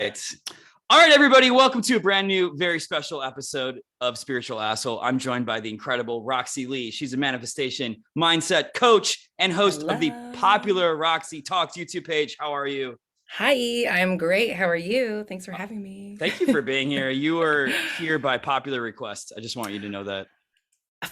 All right, everybody, welcome to a brand new, very special episode of Spiritual Asshole. I'm joined by the incredible Roxy Lee. She's a manifestation mindset coach and host of the popular Roxy Talks YouTube page. How are you? Hi, I'm great. How are you? Thanks for having me. Thank you for being here. You are here by popular request. I just want you to know that.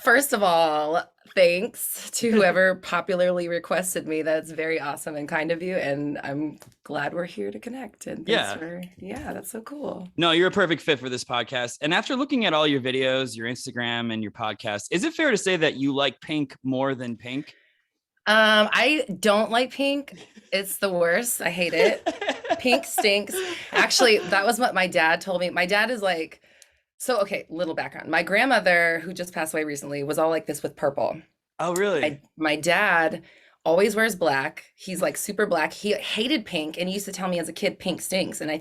First of all, thanks to whoever popularly requested me. That's very awesome and kind of you. And I'm glad we're here to connect. And that's so cool. No, you're a perfect fit for this podcast. And after looking at all your videos, your Instagram and your podcast, is it fair to say that you like pink more than pink? I don't like pink. It's the worst. I hate it. Pink stinks. Actually, that was what my dad told me. My dad is like, so, okay, little background. My grandmother, who just passed away recently, was all like this with purple. Oh, really? My dad always wears black. He's like super black. He hated pink and he used to tell me as a kid, pink stinks. And I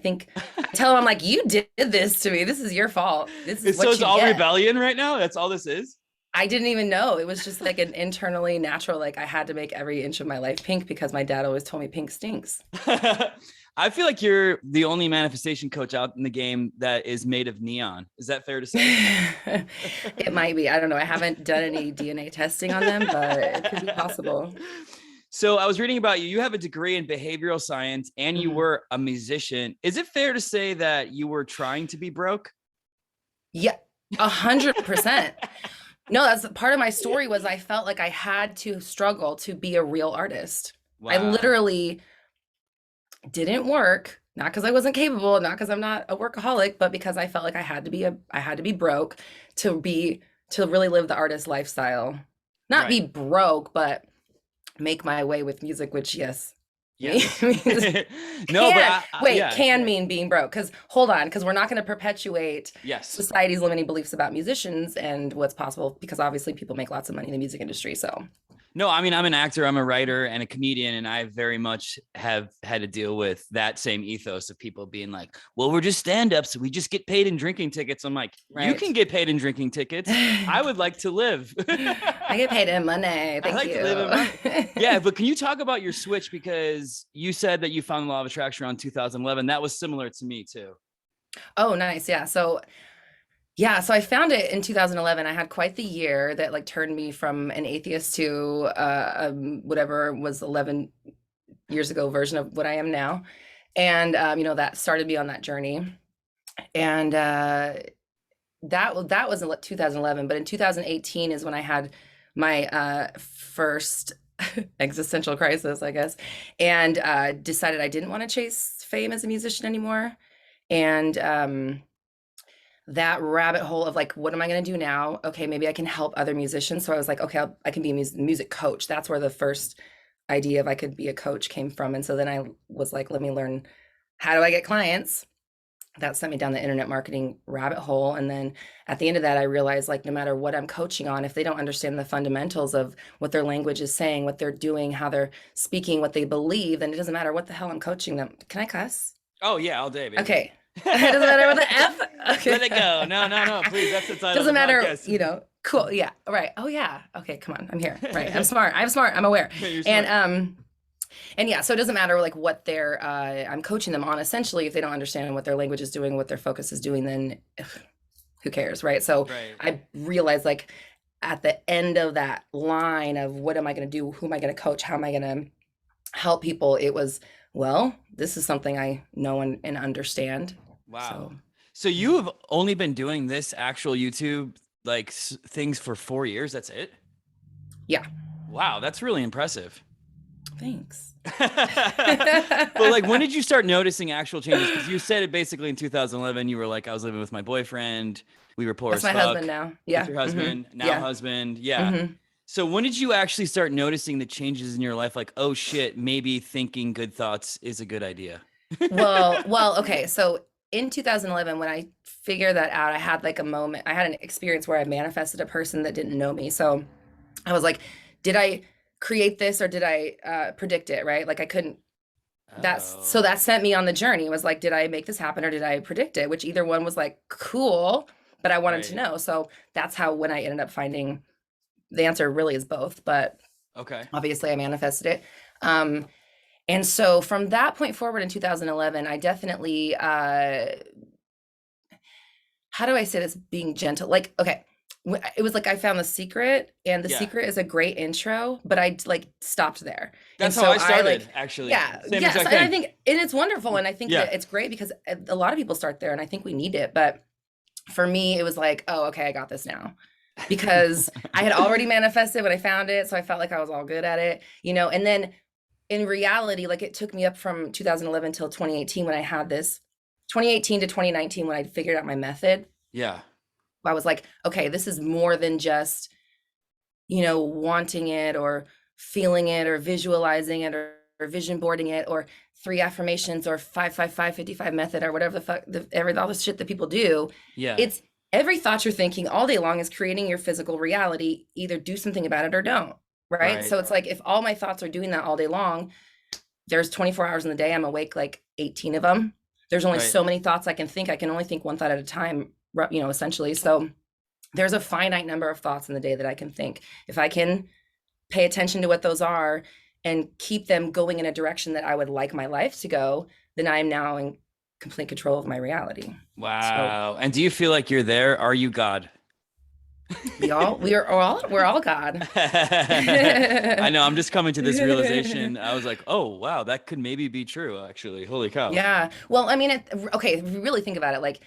tell him, I'm like, you did this to me. This is your fault. This is what you it's all get. rebellion right now? That's all this is? I didn't even know. It was just like an internally natural, like I had to make every inch of my life pink because my dad always told me pink stinks. I feel like you're the only manifestation coach out in the game that is made of neon. Is that fair to say? It might be. I don't know. I haven't done any DNA testing on them, but it could be possible. So I was reading about you. You have a degree in behavioral science and you were a musician. Is it fair to say that you were trying to be broke? Yeah, 100%. No, that's part of my story was I felt like I had to struggle to be a real artist. Wow. I literally didn't work, not because I wasn't capable, not because I'm not a workaholic, but because I felt like I had to be broke to really live the artist lifestyle. Not be broke, but make my way with music, which yes. Can mean being broke. Because hold on, because we're not going to perpetuate society's limiting beliefs about musicians and what's possible, because obviously people make lots of money in the music industry. So no, I mean, I'm an actor, I'm a writer and a comedian, and I very much have had to deal with that same ethos of people being like, well, we're just stand-ups, so we just get paid in drinking tickets. I'm like, you can get paid in drinking tickets. I would like to live. I get paid in money. Thank you. To live in money. Yeah, but can you talk about your switch? Because you said that you found the law of attraction around 2011. That was similar to me too. Oh, nice. Yeah. So I found it in 2011. I had quite the year that like turned me from an atheist to whatever was 11 years ago version of what I am now. And, that started me on that journey. And that was in 2011. But in 2018 is when I had my first existential crisis, I guess, and decided I didn't want to chase fame as a musician anymore. And that rabbit hole of like, what am I going to do now? Okay, maybe I can help other musicians. So I was like, okay, I can be a music coach. That's where the first idea of I could be a coach came from. And so then I was like, let me learn, how do I get clients? That sent me down the internet marketing rabbit hole. And then at the end of that, I realized like, no matter what I'm coaching on, if they don't understand the fundamentals of what their language is saying, what they're doing, how they're speaking, what they believe, then it doesn't matter what the hell I'm coaching them. Can I cuss? Oh yeah, all day, baby. Okay. It doesn't matter what the F. Okay. Let it go. No, please. That's the title. Doesn't matter, cool. Yeah. Right. Oh yeah. Okay. Come on. I'm here. Right. I'm smart. I'm aware. And yeah, so it doesn't matter like what I'm coaching them on. Essentially, if they don't understand what their language is doing, what their focus is doing, then who cares, right? So I realized like at the end of that line of what am I going to do? Who am I going to coach? How am I going to help people? It was, well, this is something I know and understand. Wow. So you have only been doing this actual YouTube like things for 4 years. That's it? Yeah. Wow. That's really impressive. Thanks. But like, when did you start noticing actual changes? Because you said it basically in 2011, you were like, I was living with my boyfriend. We were poor as fuck. That's my husband now. Yeah. That's your husband, husband. Yeah. So when did you actually start noticing the changes in your life? Like, oh shit, maybe thinking good thoughts is a good idea. Well, okay. So in 2011, when I figured that out, I had like a moment, I had an experience where I manifested a person that didn't know me. So I was like, did I create this or did I predict it? Right? Like I couldn't, that sent me on the journey. It was like, did I make this happen or did I predict it? Which either one was like, cool, but I wanted to know. So that's how, when I ended up finding, the answer really is both, but okay, obviously I manifested it. And so from that point forward in 2011, I definitely, how do I say this being gentle? Like, okay, it was like I found The Secret, and The Yeah. Secret is a great intro, but I like stopped there. And That's how so I I started, like, actually. yeah, Same yes. exact And I thing. think, and it's wonderful. And I think Yeah. that it's great because a lot of people start there, and I think we need it. But for me, it was like, oh, okay, I got this now. Because I had already manifested when I found it. So I felt like I was all good at it, you know, and then in reality, like it took me up from 2011 till 2018 when I had this, 2018 to 2019 when I figured out my method. Yeah. I was like, okay, this is more than just, you know, wanting it or feeling it or visualizing it or vision boarding it or 3 affirmations or 5 55 55 method or whatever the fuck, all the shit that people do. Yeah. It's every thought you're thinking all day long is creating your physical reality. Either do something about it or don't. Right. Right. So it's like if all my thoughts are doing that all day long, there's 24 hours in the day. I'm awake like 18 of them. There's only Right. so many thoughts I can think. I can only think one thought at a time, you know, essentially. So there's a finite number of thoughts in the day that I can think. If I can pay attention to what those are and keep them going in a direction that I would like my life to go, then I am now in complete control of my reality. So Wow. And do you feel like you're there? Are you God? we're all God. I know. I'm just coming to this realization. I was like, oh, wow, that could maybe be true, actually. Holy cow. Yeah. Well, I mean, okay, if you really think about it, like,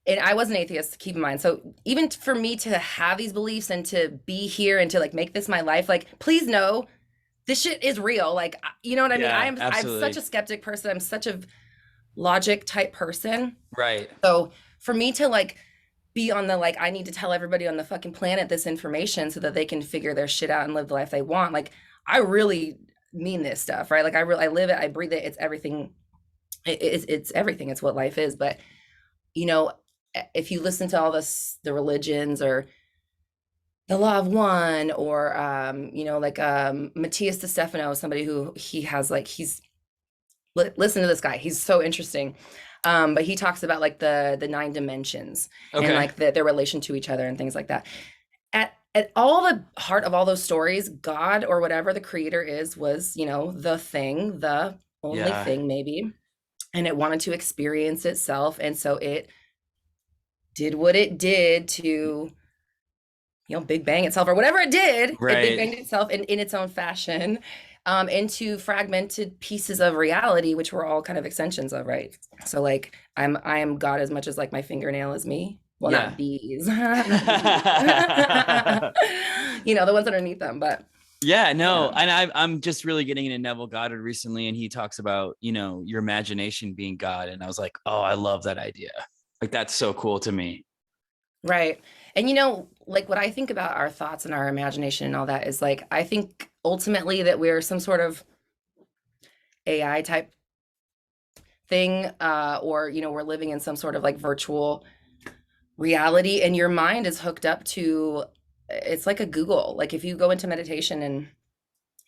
and I was an atheist, keep in mind. So even for me to have these beliefs and to be here and to like make this my life, like, please know this shit is real. Like, you know what I mean? Yeah, I'm such absolutely. a skeptic person. I'm such a logic type person. Right. So for me to like be on the like, I need to tell everybody on the fucking planet this information so that they can figure their shit out and live the life they want. Like, I really mean this stuff, right? Like, I live it, I breathe it. It's everything. It's everything. It's what life is. But you know, if you listen to all this, the religions or the law of one, or you know, like Matthias DeStefano, somebody who he has like listen to this guy. He's so interesting. But he talks about like the 9 dimensions and Okay. like their relation to each other and things like that. At all the heart of all those stories, God or whatever the creator is was, you know, the thing, the only Yeah. thing maybe, and it wanted to experience itself, and so it did what it did to, you know, big bang itself or whatever it did. It big Right. banged itself in its own fashion, into fragmented pieces of reality, which we're all kind of extensions of, right? So like I am God as much as like my fingernail is me. Well, Yeah. not bees, not bees. You know, the ones underneath them, but Yeah, no, yeah. and I'm just really getting into Neville Goddard recently, and he talks about, you know, your imagination being God, and I was like, oh, I love that idea. Like, that's so cool to me. Right. And you know, like what I think about our thoughts and our imagination and all that is like, I think ultimately that we're some sort of AI type thing, or, you know, we're living in some sort of like virtual reality, and your mind is hooked up to, it's like a Google. Like if you go into meditation and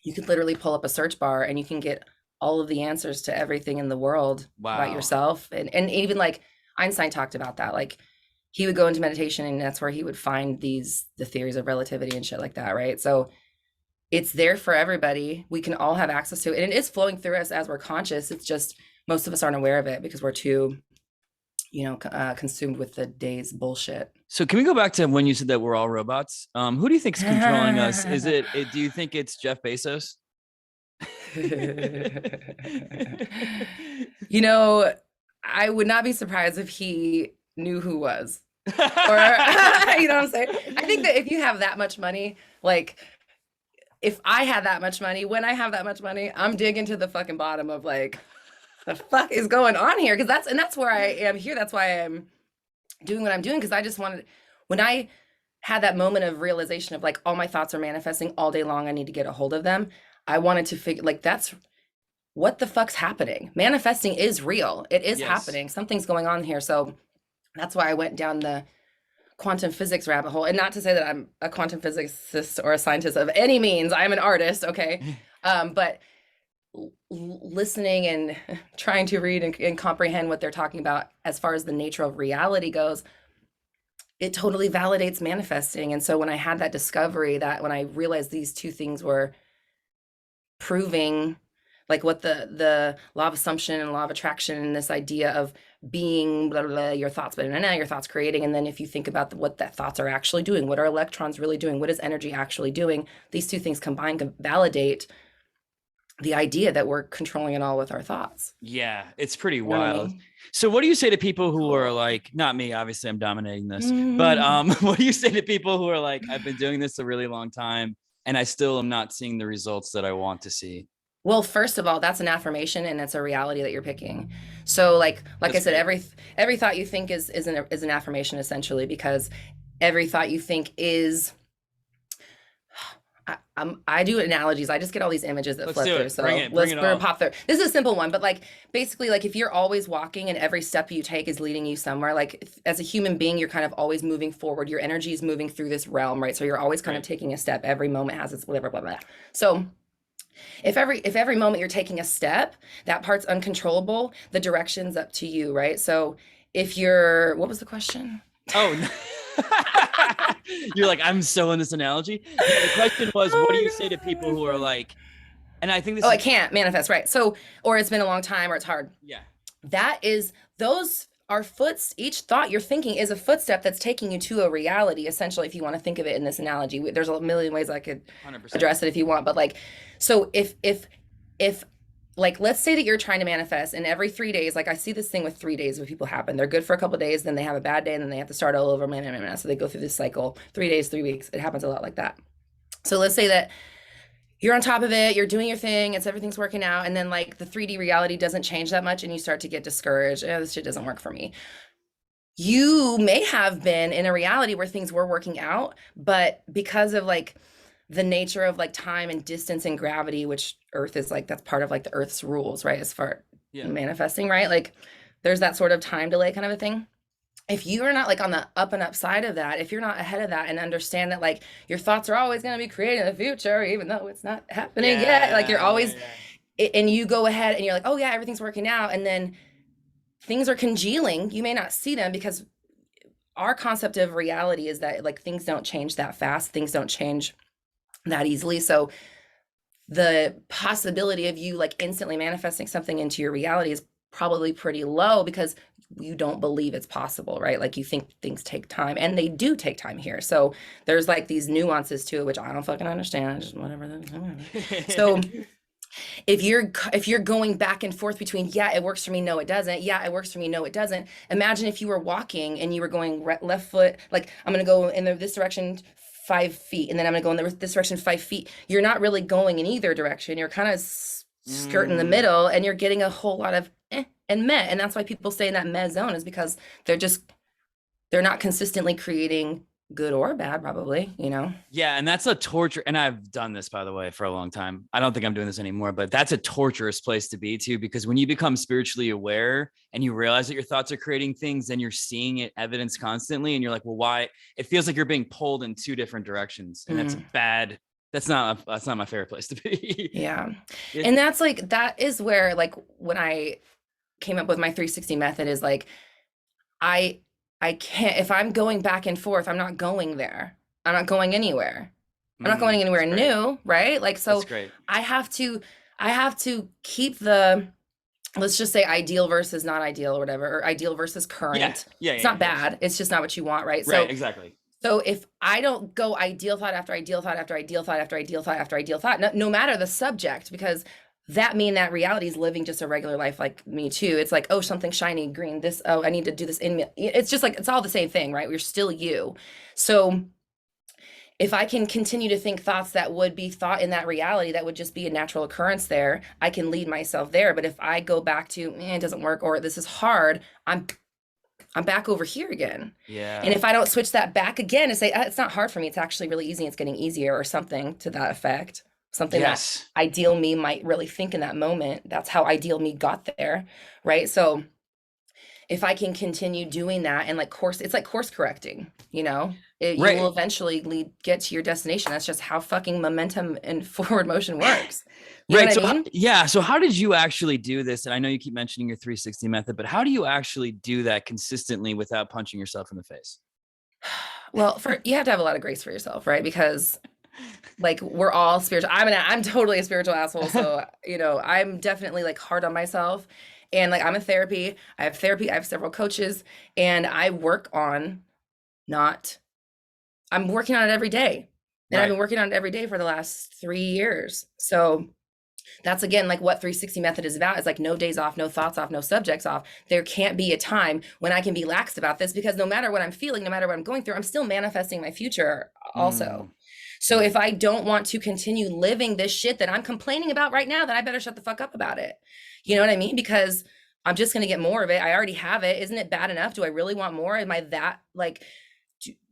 you could literally pull up a search bar and you can get all of the answers to everything in the world about Wow. yourself. And even like Einstein talked about that. Like he would go into meditation and that's where he would find the theories of relativity and shit like that, right? So it's there for everybody. We can all have access to it. And it is flowing through us as we're conscious. It's just most of us aren't aware of it because we're too, you know, consumed with the day's bullshit. So can we go back to when you said that we're all robots? Who do you think is controlling us? Is do you think it's Jeff Bezos? You know, I would not be surprised if he knew who was. Or you know what I'm saying? I think that if you have that much money, like if I had that much money, when I have that much money, I'm digging to the fucking bottom of like the fuck is going on here? Because that's where I am here. That's why I'm doing what I'm doing. Because I just wanted, when I had that moment of realization of like all my thoughts are manifesting all day long, I need to get a hold of them. I wanted to figure like that's what the fuck's happening. Manifesting is real. It is Yes. happening. Something's going on here. So that's why I went down the quantum physics rabbit hole. And not to say that I'm a quantum physicist or a scientist of any means. I'm an artist, okay? But listening and trying to read and comprehend what they're talking about as far as the nature of reality goes, it totally validates manifesting. And so when I had that discovery, that when I realized these two things were proving, like what the law of assumption and law of attraction and this idea of being blah, blah, blah, your thoughts, but now your thoughts creating. And then if you think about what that thoughts are actually doing, what are electrons really doing? What is energy actually doing? These two things combined can validate the idea that we're controlling it all with our thoughts. Yeah, it's pretty You know what I wild. mean? So what do you say to people who are like, not me, obviously I'm dominating this, but what do you say to people who are like, I've been doing this a really long time and I still am not seeing the results that I want to see? Well, first of all, that's an affirmation and it's a reality that you're picking. So like That's I said, great. every thought you think is an affirmation essentially, because every thought you think is I do analogies. I just get all these images that Let's flip do through. it. So Bring it let's all. pop through. This is a simple one, but like basically, like if you're always walking and every step you take is leading you somewhere, like as a human being, you're kind of always moving forward. Your energy is moving through this realm, right? So you're always kind of taking a step. Every moment has its whatever, blah, blah, blah. So if every moment you're taking a step, that part's uncontrollable, the direction's up to you, right? So if you're, what was the question? Oh, no. You're like, I'm so in this analogy. Yeah, the question was, what do you say to people who are like, and I think this I can't manifest, right? So, or it's been a long time or it's hard. Yeah. Those are each thought you're thinking is a footstep that's taking you to a reality, essentially, if you want to think of it in this analogy. There's a million ways I could 100%. address it if you want, but like, so if like, let's say that you're trying to manifest and every 3 days, like I see this thing with 3 days when people happen, they're good for a couple of days, then they have a bad day and then they have to start all over. So they go through this cycle, 3 days, 3 weeks. It happens a lot like that. So let's say that you're on top of it, you're doing your thing, everything's working out, and then like the 3D reality doesn't change that much and you start to get discouraged. Oh, this shit doesn't work for me. You may have been in a reality where things were working out, but because of like the nature of like time and distance and gravity, which Earth is like, that's part of like the Earth's rules, right? As far manifesting, right? Like there's that sort of time delay kind of a thing. If you are not like on the up and up side of that, if you're not ahead of that and understand that like your thoughts are always going to be created in the future, even though it's not happening yet, like you're always, and you go ahead and you're like, oh yeah, everything's working out. And then things are congealing. You may not see them because our concept of reality is that like things don't change that fast. Things don't change that easily. So the possibility of you like instantly manifesting something into your reality is probably pretty low because you don't believe it's possible, right? Like you think things take time, and they do take time here. So there's like these nuances to it, which I don't fucking understand. Just whatever. So if you're going back and forth between, yeah, it works for me, no, it doesn't. Yeah, it works for me, no, it doesn't. Imagine if you were walking and you were going left foot, like I'm gonna go in this direction 5 feet, and then I'm gonna go in this direction 5 feet. You're not really going in either direction. You're kind of skirting the middle, and you're getting a whole lot of and meh. And that's why people stay in that meh zone, is because they're not consistently creating good or bad, probably, you know? Yeah. And that's a torture. And I've done this, by the way, for a long time. I don't think I'm doing this anymore, but that's a torturous place to be too, because when you become spiritually aware and you realize that your thoughts are creating things and you're seeing it evidence constantly, and you're like, well, why? It feels like you're being pulled in two different directions, and that's bad. That's not my favorite place to be. Yeah. And that is where, like, when I came up with my 360 method, is like, I can't, if I'm going back and forth, I'm not going there. I'm not going anywhere. I'm not going anywhere new, right? Like, so I have to keep the, let's just say ideal versus not ideal or whatever, or ideal versus current. It's not bad. It's just not what you want, right? Right, exactly. So if I don't go ideal thought after ideal thought after ideal thought after ideal thought after ideal thought, no matter the subject, because that reality is living just a regular life like me too. It's like, oh, something shiny, green, this, oh, I need to do this in me. It's just like, it's all the same thing, right? We're still you. So if I can continue to think thoughts that would be thought in that reality, that would just be a natural occurrence there, I can lead myself there. But if I go back to, it doesn't work, or this is hard, I'm back over here again. Yeah. And if I don't switch that back again and say, it's not hard for me, it's actually really easy, it's getting easier, or something to that effect, something that ideal me might really think in that moment. That's how ideal me got there, right? So if I can continue doing that and like it's like course correcting, you know, you will eventually get to your destination. That's just how fucking momentum and forward motion works. You know what I mean? So how did you actually do this? And I know you keep mentioning your 360 method, but how do you actually do that consistently without punching yourself in the face? Well, you have to have a lot of grace for yourself, right? Because Like we're all spiritual. I'm totally a spiritual asshole. So, you know, I'm definitely like hard on myself. And like I'm a therapy. I have therapy. I have several coaches and I work on not, I'm working on it every day. And I've Right. been working on it every day for the last 3 years. So that's again like what 360 method is about. It's like no days off, no thoughts off, no subjects off. There can't be a time when I can be laxed about this because no matter what I'm feeling, no matter what I'm going through, I'm still manifesting my future also. Mm, So if I don't want to continue living this shit that I'm complaining about right now, then I better shut the fuck up about it. You know what I mean? Because I'm just going to get more of it. I already have it. Isn't it bad enough? Do I really want more? Am I that like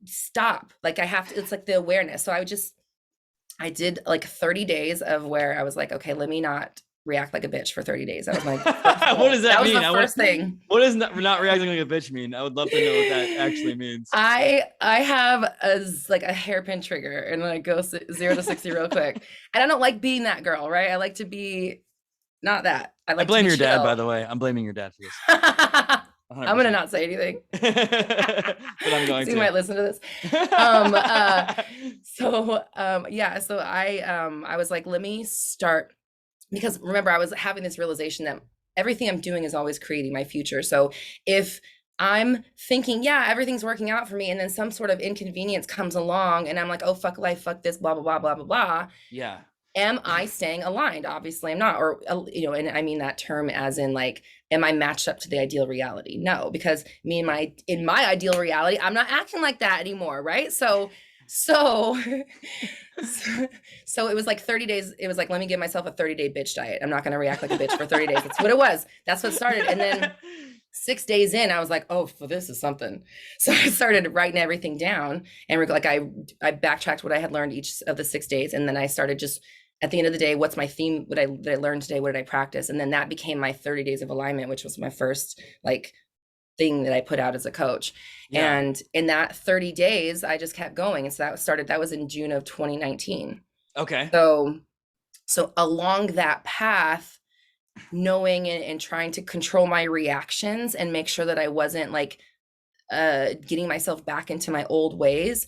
stop? Like I have to, it's like the awareness. So I did like 30 days of where I was like, okay, let me not react like a bitch for 30 days. That was my first goal. what does that mean? Was the first thing. What does not reacting like a bitch mean? I would love to know what that actually means. I have like a hairpin trigger and I go 0 to 60 real quick. And I don't like being that girl, right? I like to be not that. I blame your dad, chill. by the way. I'm blaming your dad for this. 100%. I'm gonna not say anything. But I'm going so to. You might listen to this. Yeah. So I was like, let me start, because remember, I was having this realization that everything I'm doing is always creating my future. So if I'm thinking, yeah, everything's working out for me, and then some sort of inconvenience comes along, and I'm like, oh fuck life, fuck this, blah blah blah blah blah blah. Yeah. Am I staying aligned? Obviously I'm not. Or, you know, and I mean that term as in like, am I matched up to the ideal reality? No, because in my ideal reality, I'm not acting like that anymore. Right. So it was like 30 days. It was like, let me give myself a 30-day bitch diet. I'm not going to react like a bitch for 30 days. That's what it was. That's what started. And then 6 days in, I was like, oh, well, this is something. So I started writing everything down, and like I backtracked what I had learned each of the 6 days. And then I started just, at the end of the day, what's my theme? What I learned today? What did I practice? And then that became my 30 days of alignment, which was my first like thing that I put out as a coach. Yeah. And in that 30 days, I just kept going. And so that was in June of 2019. Okay. So along that path, knowing and trying to control my reactions and make sure that I wasn't like getting myself back into my old ways,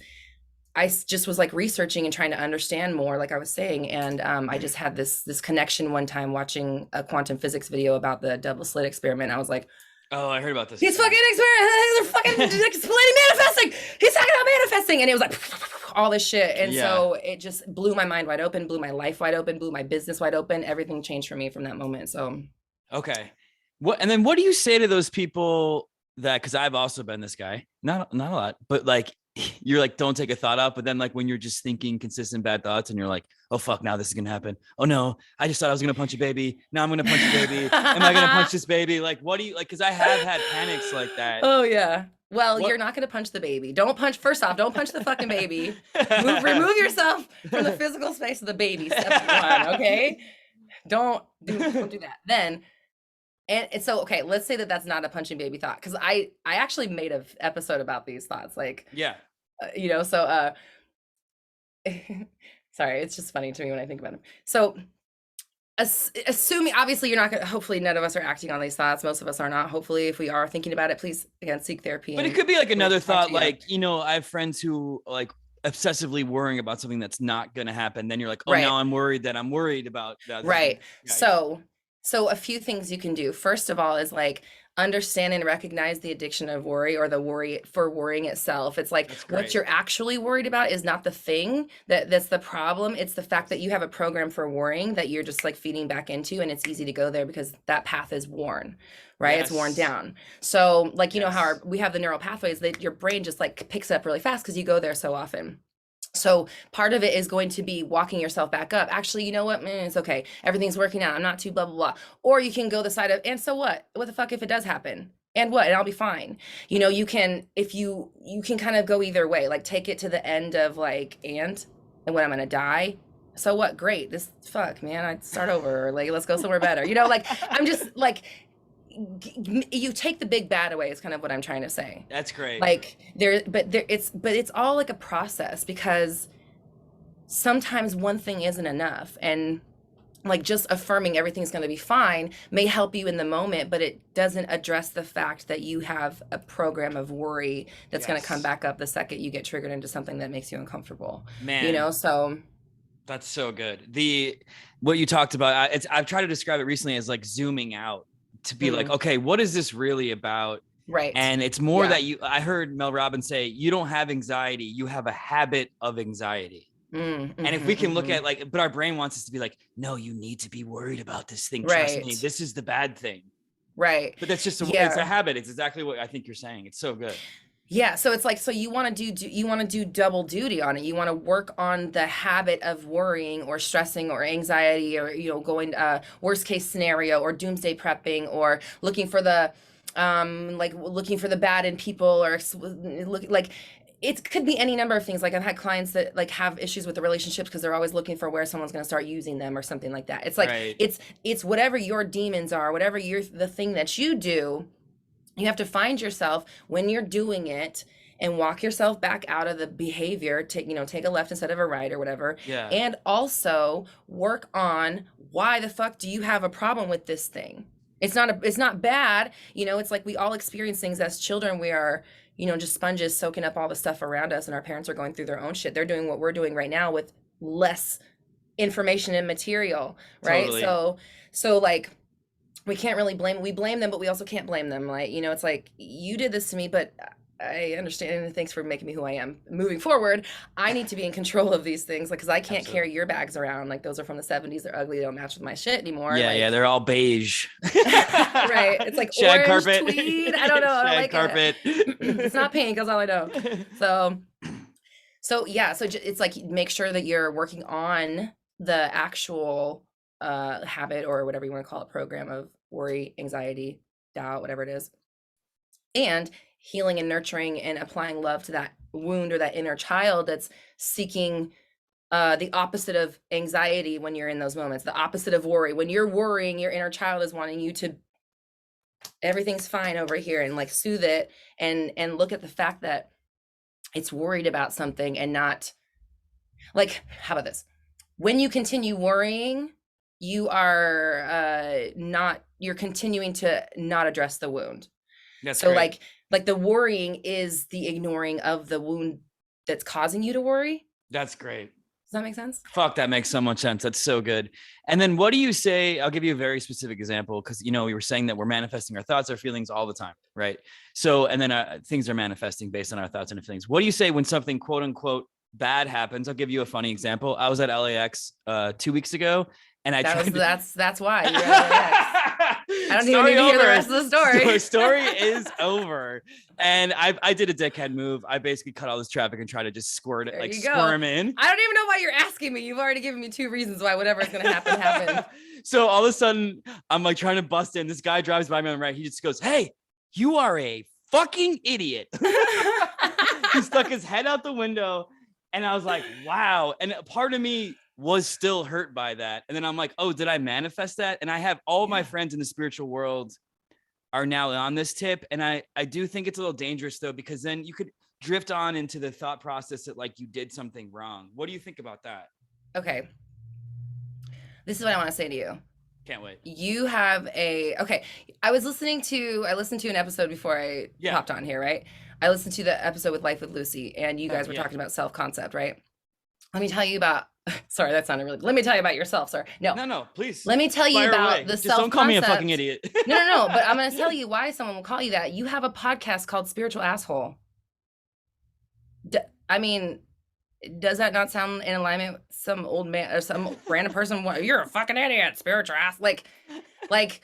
I just was like researching and trying to understand more, like I was saying. And I just had this connection one time watching a quantum physics video about the double slit experiment. I was like, oh, I heard about this. He's fucking they're fucking explaining manifesting. He's talking about manifesting. And it was like all this shit. And so it just blew my mind wide open, blew my life wide open, blew my business wide open. Everything changed for me from that moment. So okay. And then what do you say to those people that, because I've also been this guy, not a lot, but like you're like, don't take a thought out. But then like when you're just thinking consistent bad thoughts and you're like, oh fuck, now this is gonna happen. Oh no, I just thought I was gonna punch a baby. Now I'm gonna punch a baby. Am I gonna punch this baby? Like, what do you like? Because I have had panics like that. Oh yeah. Well, you're not gonna punch the baby. Don't punch. First off, don't punch the fucking baby. Remove yourself from the physical space of the baby. Step one. Okay. Don't do that. Then. And so, okay, let's say that that's not a punching baby thought. Cause I actually made an episode about these thoughts. Like, yeah, you know, so, sorry, it's just funny to me when I think about them. So assuming, obviously you're not gonna, hopefully none of us are acting on these thoughts. Most of us are not. Hopefully if we are thinking about it, please again, seek therapy. But it could be like another thought. Like, you know, I have friends who like obsessively worrying about something that's not going to happen. Then you're like, oh, now I'm worried that I'm worried about that. Right. Yeah, so a few things you can do. First of all is like understand and recognize the addiction of worry, or the worry for worrying itself. It's like what you're actually worried about is not the thing that's the problem. It's the fact that you have a program for worrying that you're just like feeding back into, and it's easy to go there because that path is worn, right? Yes. It's worn down. So like, you know how we have the neural pathways that your brain just like picks up really fast because you go there so often. So part of it is going to be walking yourself back up. Actually, you know what? It's okay. Everything's working out. I'm not too blah, blah, blah. Or you can go the side of, and so what? What the fuck if it does happen? And what? And I'll be fine. You know, you can, if you can kind of go either way, like take it to the end of like, and when I'm going to die. So what? Great. This fuck, man. I'd start over. Or like, let's go somewhere better. You know, like I'm just like, you take the big bad away is kind of what I'm trying to say. That's great. Like it's all like a process, because sometimes one thing isn't enough. And like just affirming everything's going to be fine may help you in the moment, but it doesn't address the fact that you have a program of worry that's going to come Yes. back up the second you get triggered into something that makes you uncomfortable, you Man, know? So, that's so good. What you talked about, I've tried to describe it recently as like zooming out to be like, mm, okay, what is this really about? right. And it's more Yeah. that I heard Mel Robbins say, you don't have anxiety, you have a habit of anxiety. Mm, And if mm-hmm, we can look mm-hmm. at like, but our brain wants us to be like, no, you need to be worried about this thing. Trust me, Right. this is the bad thing. Right. But that's just it's a Yeah. habit. It's exactly what I think you're saying. It's so good. Yeah, so it's like, so you want to you want to do double duty on it. You want to work on the habit of worrying or stressing or anxiety, or going worst case scenario, or doomsday prepping, or looking for the like looking for the bad in people, or look like it could be any number of things. Like I've had clients that like have issues with the relationships because they're always looking for where someone's going to start using them or something like that. It's like Right. it's whatever your demons are, whatever the thing that you do. You have to find yourself when you're doing it and walk yourself back out of the behavior. Take a left instead of a right or whatever. Yeah. And also work on, why the fuck do you have a problem with this thing? It's not bad. It's like we all experience things as children. We are, just sponges soaking up all the stuff around us, and our parents are going through their own shit. They're doing what we're doing right now with less information and material, right? Totally. So like, we can't really we blame them, but we also can't blame them. Like, it's like, you did this to me, but I understand, and thanks for making me who I am. Moving forward, I need to be in control of these things, like, because I can't Absolutely. carry your bags around. Like, those are from the 70s. They're ugly. They don't match with my shit anymore. Yeah, yeah, Like, they're all beige. right. It's like Shag orange carpet. tweed. I don't know. I don't Shag like carpet. it. It's not pink. That's all I know. So yeah. So it's like, make sure that you're working on the actual habit, or whatever you want to call it, program of worry, anxiety, doubt, whatever it is, and healing and nurturing and applying love to that wound or that inner child that's seeking the opposite of anxiety. When you're in those moments, the opposite of worry, when you're worrying, your inner child is wanting you to, everything's fine over here, and like soothe it, and look at the fact that it's worried about something, and not like, how about this? When you continue worrying, you are not you're continuing to not address the wound. That's So great. like the worrying is the ignoring of the wound that's causing you to worry. That's great. Does that make sense? Fuck, that makes so much sense. That's so good. And then what do you say? I'll give you a very specific example, because we were saying that we're manifesting our thoughts, our feelings all the time, right? So, and then things are manifesting based on our thoughts and feelings. What do you say when something quote unquote bad happens? I'll give you a funny example. I was at LAX 2 weeks ago, and That's why you're at LAX. I don't even need to hear the rest of the story. The story is over. And I did a dickhead move. I basically cut all this traffic and try to just squirm in. I don't even know why you're asking me. You've already given me 2 reasons why whatever's going to happen. So all of a sudden, I'm like trying to bust in. This guy drives by me on the right. He just goes, "Hey, you are a fucking idiot." He stuck his head out the window, and I was like, wow. And a part of me was still hurt by that. And then I'm like, oh, did I manifest that? And I have all my friends in the spiritual world are now on this tip. And I do think it's a little dangerous, though, because then you could drift on into the thought process that like you did something wrong. What do you think about that? Okay. This is what I want to say to you. Can't wait. You have okay. I listened to an episode before I popped on here, right? I listened to the episode with Life with Lucy, and you guys were talking about self-concept, right? Let me tell you about, sorry, that sounded really, let me tell you about yourself, sorry. No, please. Let me tell you about the self-concept. Just don't call me a fucking idiot. No, but I'm going to tell you why someone will call you that. You have a podcast called Spiritual Asshole. I mean, does that not sound in alignment with some old man or some random person? You're a fucking idiot, spiritual ass. Like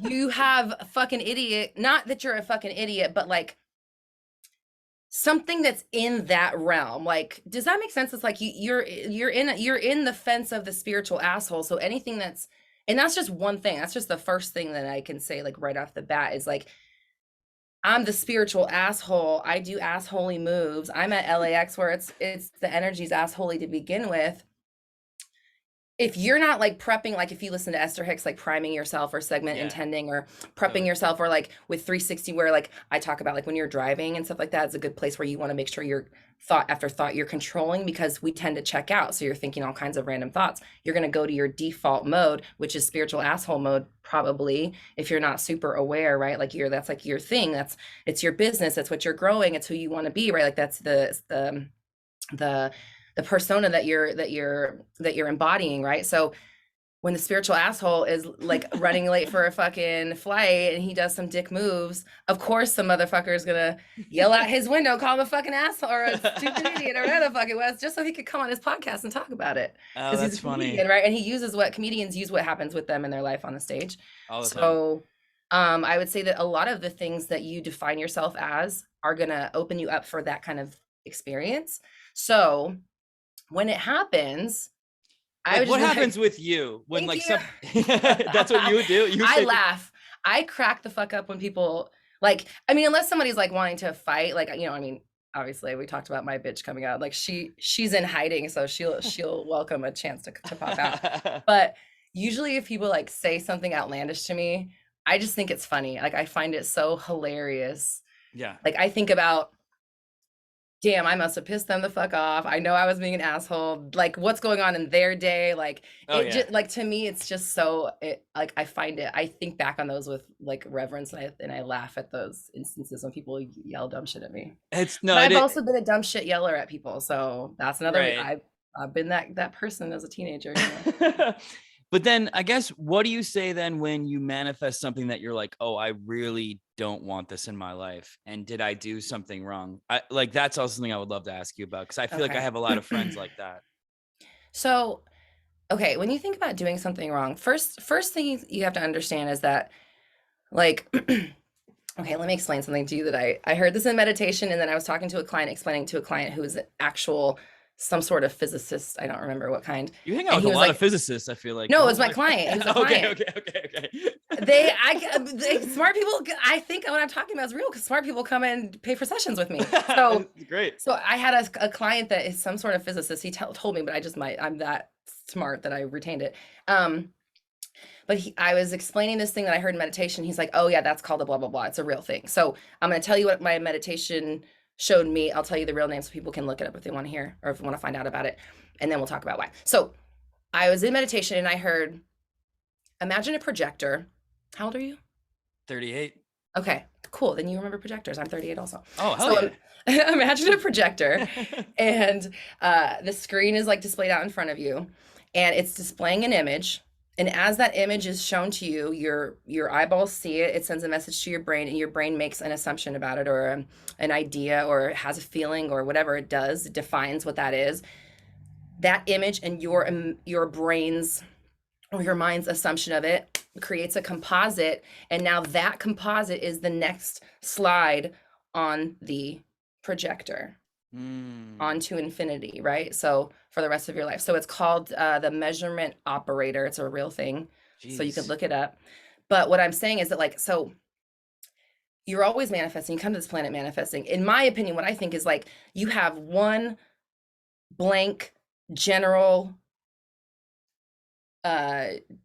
you have a fucking idiot. Not that you're a fucking idiot, but like something that's in that realm. Like, does that make sense? It's like you're in the fence of the spiritual asshole. So anything and that's just one thing. That's just the first thing that I can say, like right off the bat, is like, I'm the spiritual asshole. I do assholey moves. I'm at LAX where it's the energy's assholey to begin with. if you're not like prepping, like if you listen to Esther Hicks, like priming yourself or segment intending or prepping yourself, or like with 360, where like I talk about like when you're driving and stuff like that, it's a good place where you want to make sure you're thought after thought you're controlling, because we tend to check out. So you're thinking all kinds of random thoughts. You're going to go to your default mode, which is spiritual asshole mode, probably, if you're not super aware, right? Like that's like your thing. It's your business. That's what you're growing. It's who you want to be, right? Like that's the persona that you're embodying, right? So when the spiritual asshole is like running late for a fucking flight and he does some dick moves, of course some motherfucker is gonna yell out his window, call him a fucking asshole or a stupid idiot or whatever the fuck it was, just so he could come on his podcast and talk about it. Oh, that's he's a comedian, right? And he uses what comedians use, what happens with them in their life on the stage. All the so I would say that a lot of the things that you define yourself as are gonna open you up for that kind of experience. So when it happens, like, what happens with you when like some that's what you do? I laugh. I crack the fuck up when people like, I mean, unless somebody's like wanting to fight, like, you know, I mean, obviously we talked about my bitch coming out, like she's in hiding, so she'll welcome a chance to pop out. But usually if people like say something outlandish to me, I just think it's funny. Like I find it so hilarious. Yeah. Like I think about, damn, I must have pissed them the fuck off. I know I was being an asshole. Like what's going on in their day? Like just like, to me, it's just so like I think back on those with like reverence, and I laugh at those instances when people yell dumb shit at me. I've also been a dumb shit yeller at people. So that's another I've been that person as a teenager. You know? But then I guess, what do you say then when you manifest something that you're like, oh, I really don't want this in my life, and did I do something wrong? Like that's also something I would love to ask you about, because I feel like I have a lot of friends like that. So, okay, when you think about doing something wrong, first thing you have to understand is that, like, okay, let me explain something to you that I heard this in meditation, and then I was talking to a client, explaining to a client who is an actual some sort of physicist. I don't remember what kind. You hang out with a lot of physicists, I feel like. No, it was my client. He was a client. Okay. They smart people, I think what I'm talking about is real, because smart people come and pay for sessions with me. So great. So I had a client that is some sort of physicist. He told me, but I'm that smart that I retained it. But I was explaining this thing that I heard in meditation. He's like, oh yeah, that's called a blah, blah, blah. It's a real thing. So I'm going to tell you what my meditation showed me. I'll tell you the real name so people can look it up if they want to hear, or if they want to find out about it. And then we'll talk about why. So I was in meditation and I heard, imagine a projector. How old are you? 38. Okay, cool. Then you remember projectors. I'm 38 also. Oh, hell yeah. Imagine a projector and the screen is like displayed out in front of you, and it's displaying an image. And as that image is shown to you, your eyeballs see it, it sends a message to your brain, and your brain makes an assumption about it, or an idea, or has a feeling, or whatever it does, it defines what that is. That image and your brain's or your mind's assumption of it creates a composite, and now that composite is the next slide on the projector onto infinity, right? So for the rest of your life. So it's called the measurement operator. It's a real thing. Jeez. So you can look it up. But what I'm saying is that, like, so you're always manifesting. You come to this planet manifesting. In my opinion, what I think is, like, you have one blank general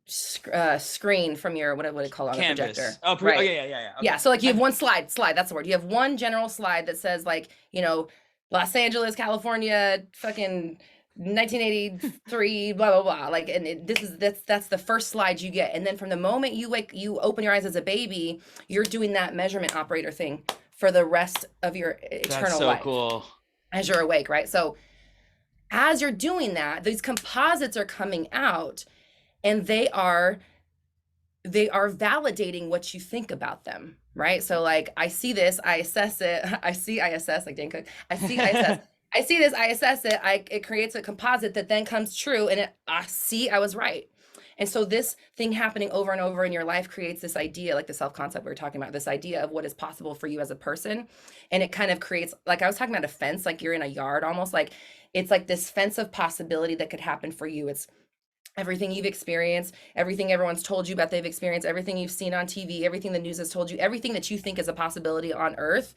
screen from your what do you call it on the projector? Oh, right. Yeah. Okay. Yeah, so like you have one slide, that's the word. You have one general slide that says, like, you know, Los Angeles, California, fucking 1983, blah blah blah. Like, and that's the first slide you get. And then from the moment you open your eyes as a baby, you're doing that measurement operator thing for the rest of your eternal life. That's so cool. As you're awake, right? So as you're doing that, these composites are coming out, and they are validating what you think about them, right? So like, I see this, I assess it. I assess, like Dan Cook. I assess. I see this, I assess it. It creates a composite that then comes true, and I was right. And so this thing happening over and over in your life creates this idea, like the self-concept we were talking about, this idea of what is possible for you as a person. And it kind of creates, like I was talking about a fence, like you're in a yard almost, like it's like this fence of possibility that could happen for you. It's everything you've experienced, everything everyone's told you about they've experienced, everything you've seen on TV, everything the news has told you, everything that you think is a possibility on Earth,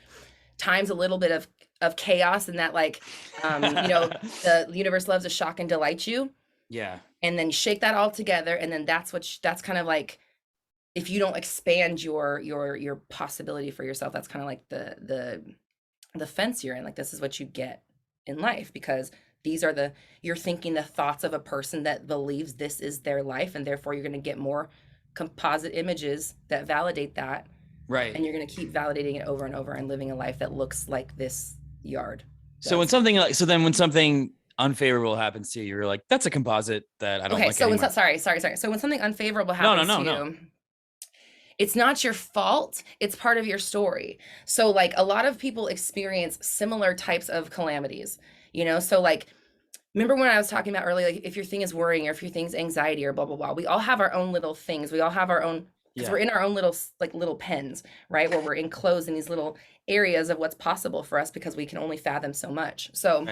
times a little bit of chaos, and that, like, you know, the universe loves to shock and delight you. Yeah. and then shake that all together, and then that's that's kind of like, if you don't expand your possibility for yourself, that's kind of like the fence you're in. Like, this is what you get in life, because these are you're thinking the thoughts of a person that believes this is their life, and therefore you're going to get more composite images that validate that, Right. and you're going to keep validating it over and over and living a life that looks like this yard does. So when something unfavorable happens to you, you're like, that's a composite that I don't like anymore. Sorry. So when something unfavorable happens to you, it's not your fault. It's part of your story. So like, a lot of people experience similar types of calamities, you know? So like, remember when I was talking about earlier, like, if your thing is worrying, or if your thing's anxiety, or blah, blah, blah, we all have our own little things. We all have our own, because we're in our own little pens, right? Where we're enclosed in these little areas of what's possible for us, because we can only fathom so much. So,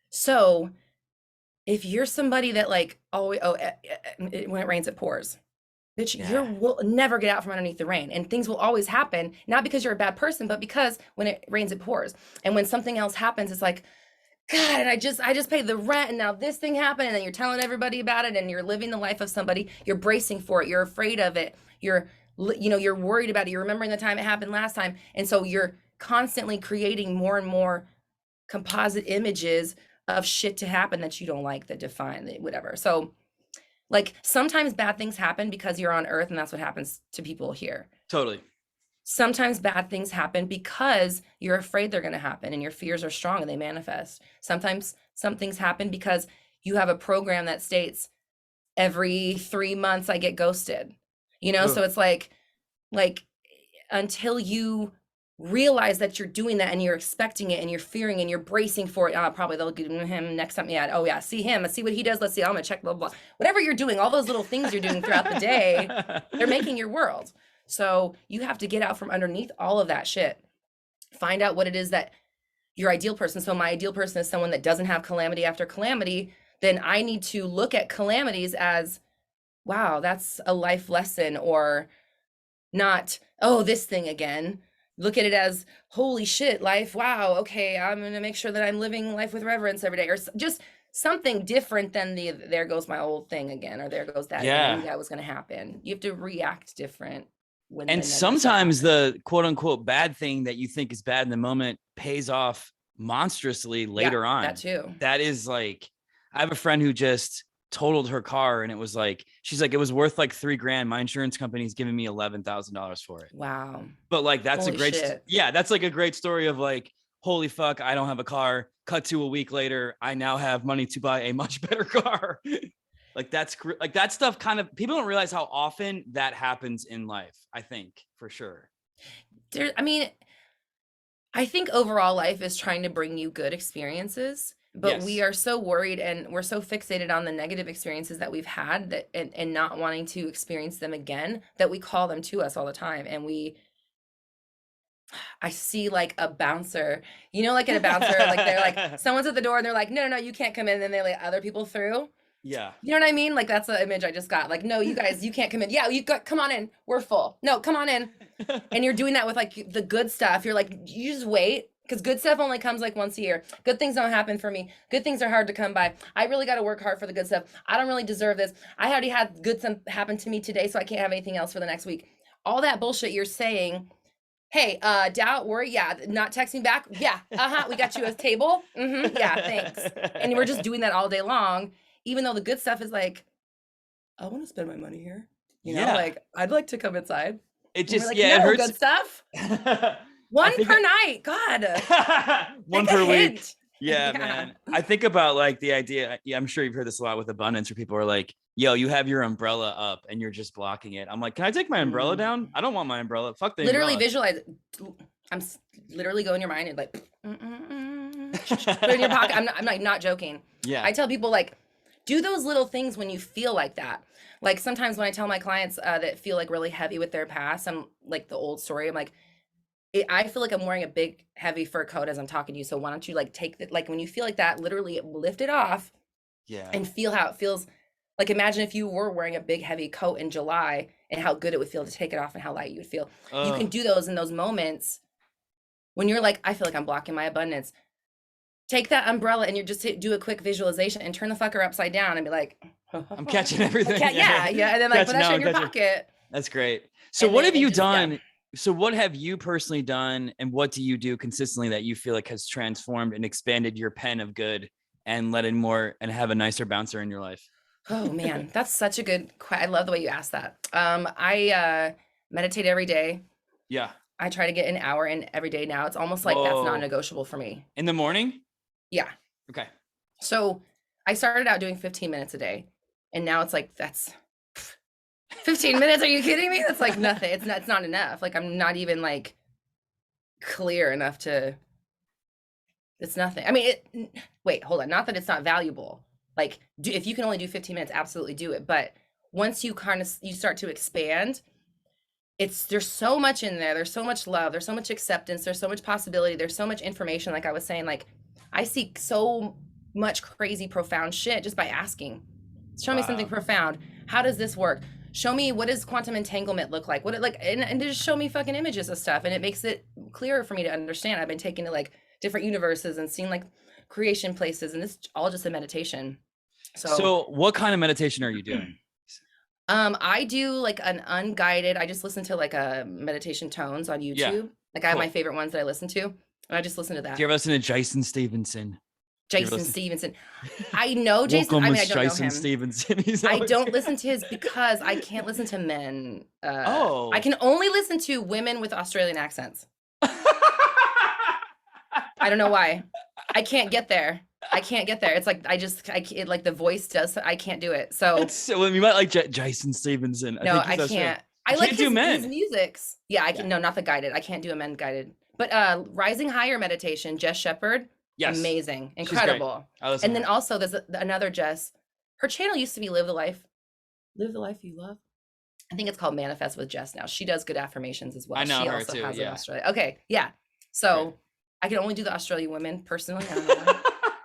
so if you're somebody that like always, when it rains, it pours. Bitch, you will never get out from underneath the rain, and things will always happen, not because you're a bad person, but because when it rains, it pours. And when something else happens, it's like, God, and I just paid the rent, and now this thing happened, and then you're telling everybody about it, and you're living the life of somebody. You're bracing for it. You're afraid of it. You're worried about it. You're remembering the time it happened last time. And so you're constantly creating more and more composite images of shit to happen that you don't like, that define it, whatever. So like, sometimes bad things happen because you're on Earth, and that's what happens to people here. Totally. Sometimes bad things happen because you're afraid they're going to happen, and your fears are strong and they manifest. Sometimes some things happen because you have a program that states every 3 months I get ghosted, you know? So it's like until you realize that you're doing that, and you're expecting it, and you're fearing, and you're bracing for it. Probably they'll give him next time. Yeah. Oh yeah. See him. Let's see what he does. Let's see. I'm gonna check blah, blah, blah. Whatever you're doing, all those little things you're doing throughout the day, they're making your world. So you have to get out from underneath all of that shit. Find out what it is that your ideal person. So my ideal person is someone that doesn't have calamity after calamity. Then I need to look at calamities as, wow, that's a life lesson, or not, oh, this thing again. Look at it as, holy shit, life. Wow. Okay. I'm going to make sure that I'm living life with reverence every day, or just something different than there goes my old thing again, or there goes that. Yeah. I knew that was going to happen. You have to react different. And sometimes the quote unquote bad thing that you think is bad in the moment pays off monstrously later on. That too. That is like, I have a friend who just totaled her car, and it was like, she's like, it was worth like $3,000. My insurance company's giving me $11,000 for it. Wow. But like, that's a great, that's like a great story of like, holy fuck, I don't have a car. Cut to a week later, I now have money to buy a much better car. Like, that's like, that stuff kind of, people don't realize how often that happens in life. I think for sure. I think overall life is trying to bring you good experiences, but we are so worried, and we're so fixated on the negative experiences that we've had, that and not wanting to experience them again, that we call them to us all the time. And I see like a bouncer, you know, like at a bouncer, like they're like, someone's at the door and they're like, no, you can't come in. And then they let other people through. Yeah. You know what I mean? Like, that's the image I just got. Like, no, you guys, you can't come in. Yeah, come on in. We're full. No, come on in. And you're doing that with like the good stuff. You're like, you just wait, because good stuff only comes like once a year. Good things don't happen for me. Good things are hard to come by. I really got to work hard for the good stuff. I don't really deserve this. I already had good stuff happen to me today, so I can't have anything else for the next week. All that bullshit you're saying. Hey, doubt, worry, yeah, not texting back, yeah, we got you a table, yeah, thanks. And we're just doing that all day long, even though the good stuff is like, I want to spend my money here, you know, like, I'd like to come inside. It just, like, it hurts. Good stuff. One per night, God. One per week. Yeah, man. I think about like the idea, I'm sure you've heard this a lot with abundance, where people are like, yo, you have your umbrella up and you're just blocking it. I'm like, can I take my umbrella down? I don't want my umbrella. Fuck the literally umbrella. Visualize it. I'm literally go in your mind and like, put it in your pocket. I'm not joking. Yeah. I tell people like, do those little things when you feel like that. Like sometimes when I tell my clients that feel like really heavy with their past, I'm like the old story. I'm like, I feel like I'm wearing a big heavy fur coat as I'm talking to you. So why don't you like take that? Like when you feel like that, literally lift it off. Yeah. And feel how it feels. Like imagine if you were wearing a big heavy coat in July, and how good it would feel to take it off, and how light you would feel. You can do those in those moments when you're like, I feel like I'm blocking my abundance. take that umbrella and you just do a quick visualization and turn the fucker upside down and be like, I'm catching everything. yeah. And then like put that shit in your pocket. That's great. So what have you done? So what have you personally done, and what do you do consistently that you feel like has transformed and expanded your pen of good and let in more and have a nicer bouncer in your life? Oh man, that's such a good question. I love the way you asked that. I meditate every day. Yeah. I try to get an hour in every day now. It's almost like that's non-negotiable for me. In the morning? Yeah. Okay. So I started out doing 15 minutes a day, and now it's like, that's 15 minutes. Are you kidding me? That's like nothing. It's not enough. Like, I'm not even like clear enough to, it's nothing. I mean, wait, hold on. Not that it's not valuable. Like, if you can only do 15 minutes, absolutely do it. But once you you start to expand, there's so much in there. There's so much love. There's so much acceptance. There's so much possibility. There's so much information. Like I was saying, like, I see so much crazy, profound shit just by asking. Show me something profound. How does this work? Show me, what does quantum entanglement look like? And just show me fucking images of stuff. And it makes it clearer for me to understand. I've been taken to like different universes and seen like creation places, and this is all just a meditation. So what kind of meditation are you doing? I do like an unguided, I just listen to like a meditation tones on YouTube. Yeah. Like I have my favorite ones that I listen to, and I just listen to that. Do you ever listen to Jason Stevenson? I know Jason. I mean, I don't Jason know him. Stevenson. I don't listen to his because I can't listen to men. I can only listen to women with Australian accents. I don't know why. I can't get there. It's like it like the voice does. I can't do it. So you might like Jason Stevenson. I can't. I like his musics. Yeah, I can. No, not the guided. I can't do a men guided. But Rising Higher meditation, Jess Shepherd. Yes. Amazing. Incredible. And then also there's another Jess. Her channel used to be Live the Life You Love. I think it's called Manifest with Jess now. She does good affirmations as well. I know she her also too. Has Yeah. Australia. Okay. Yeah. So I can only do the Australian women personally. I don't know why.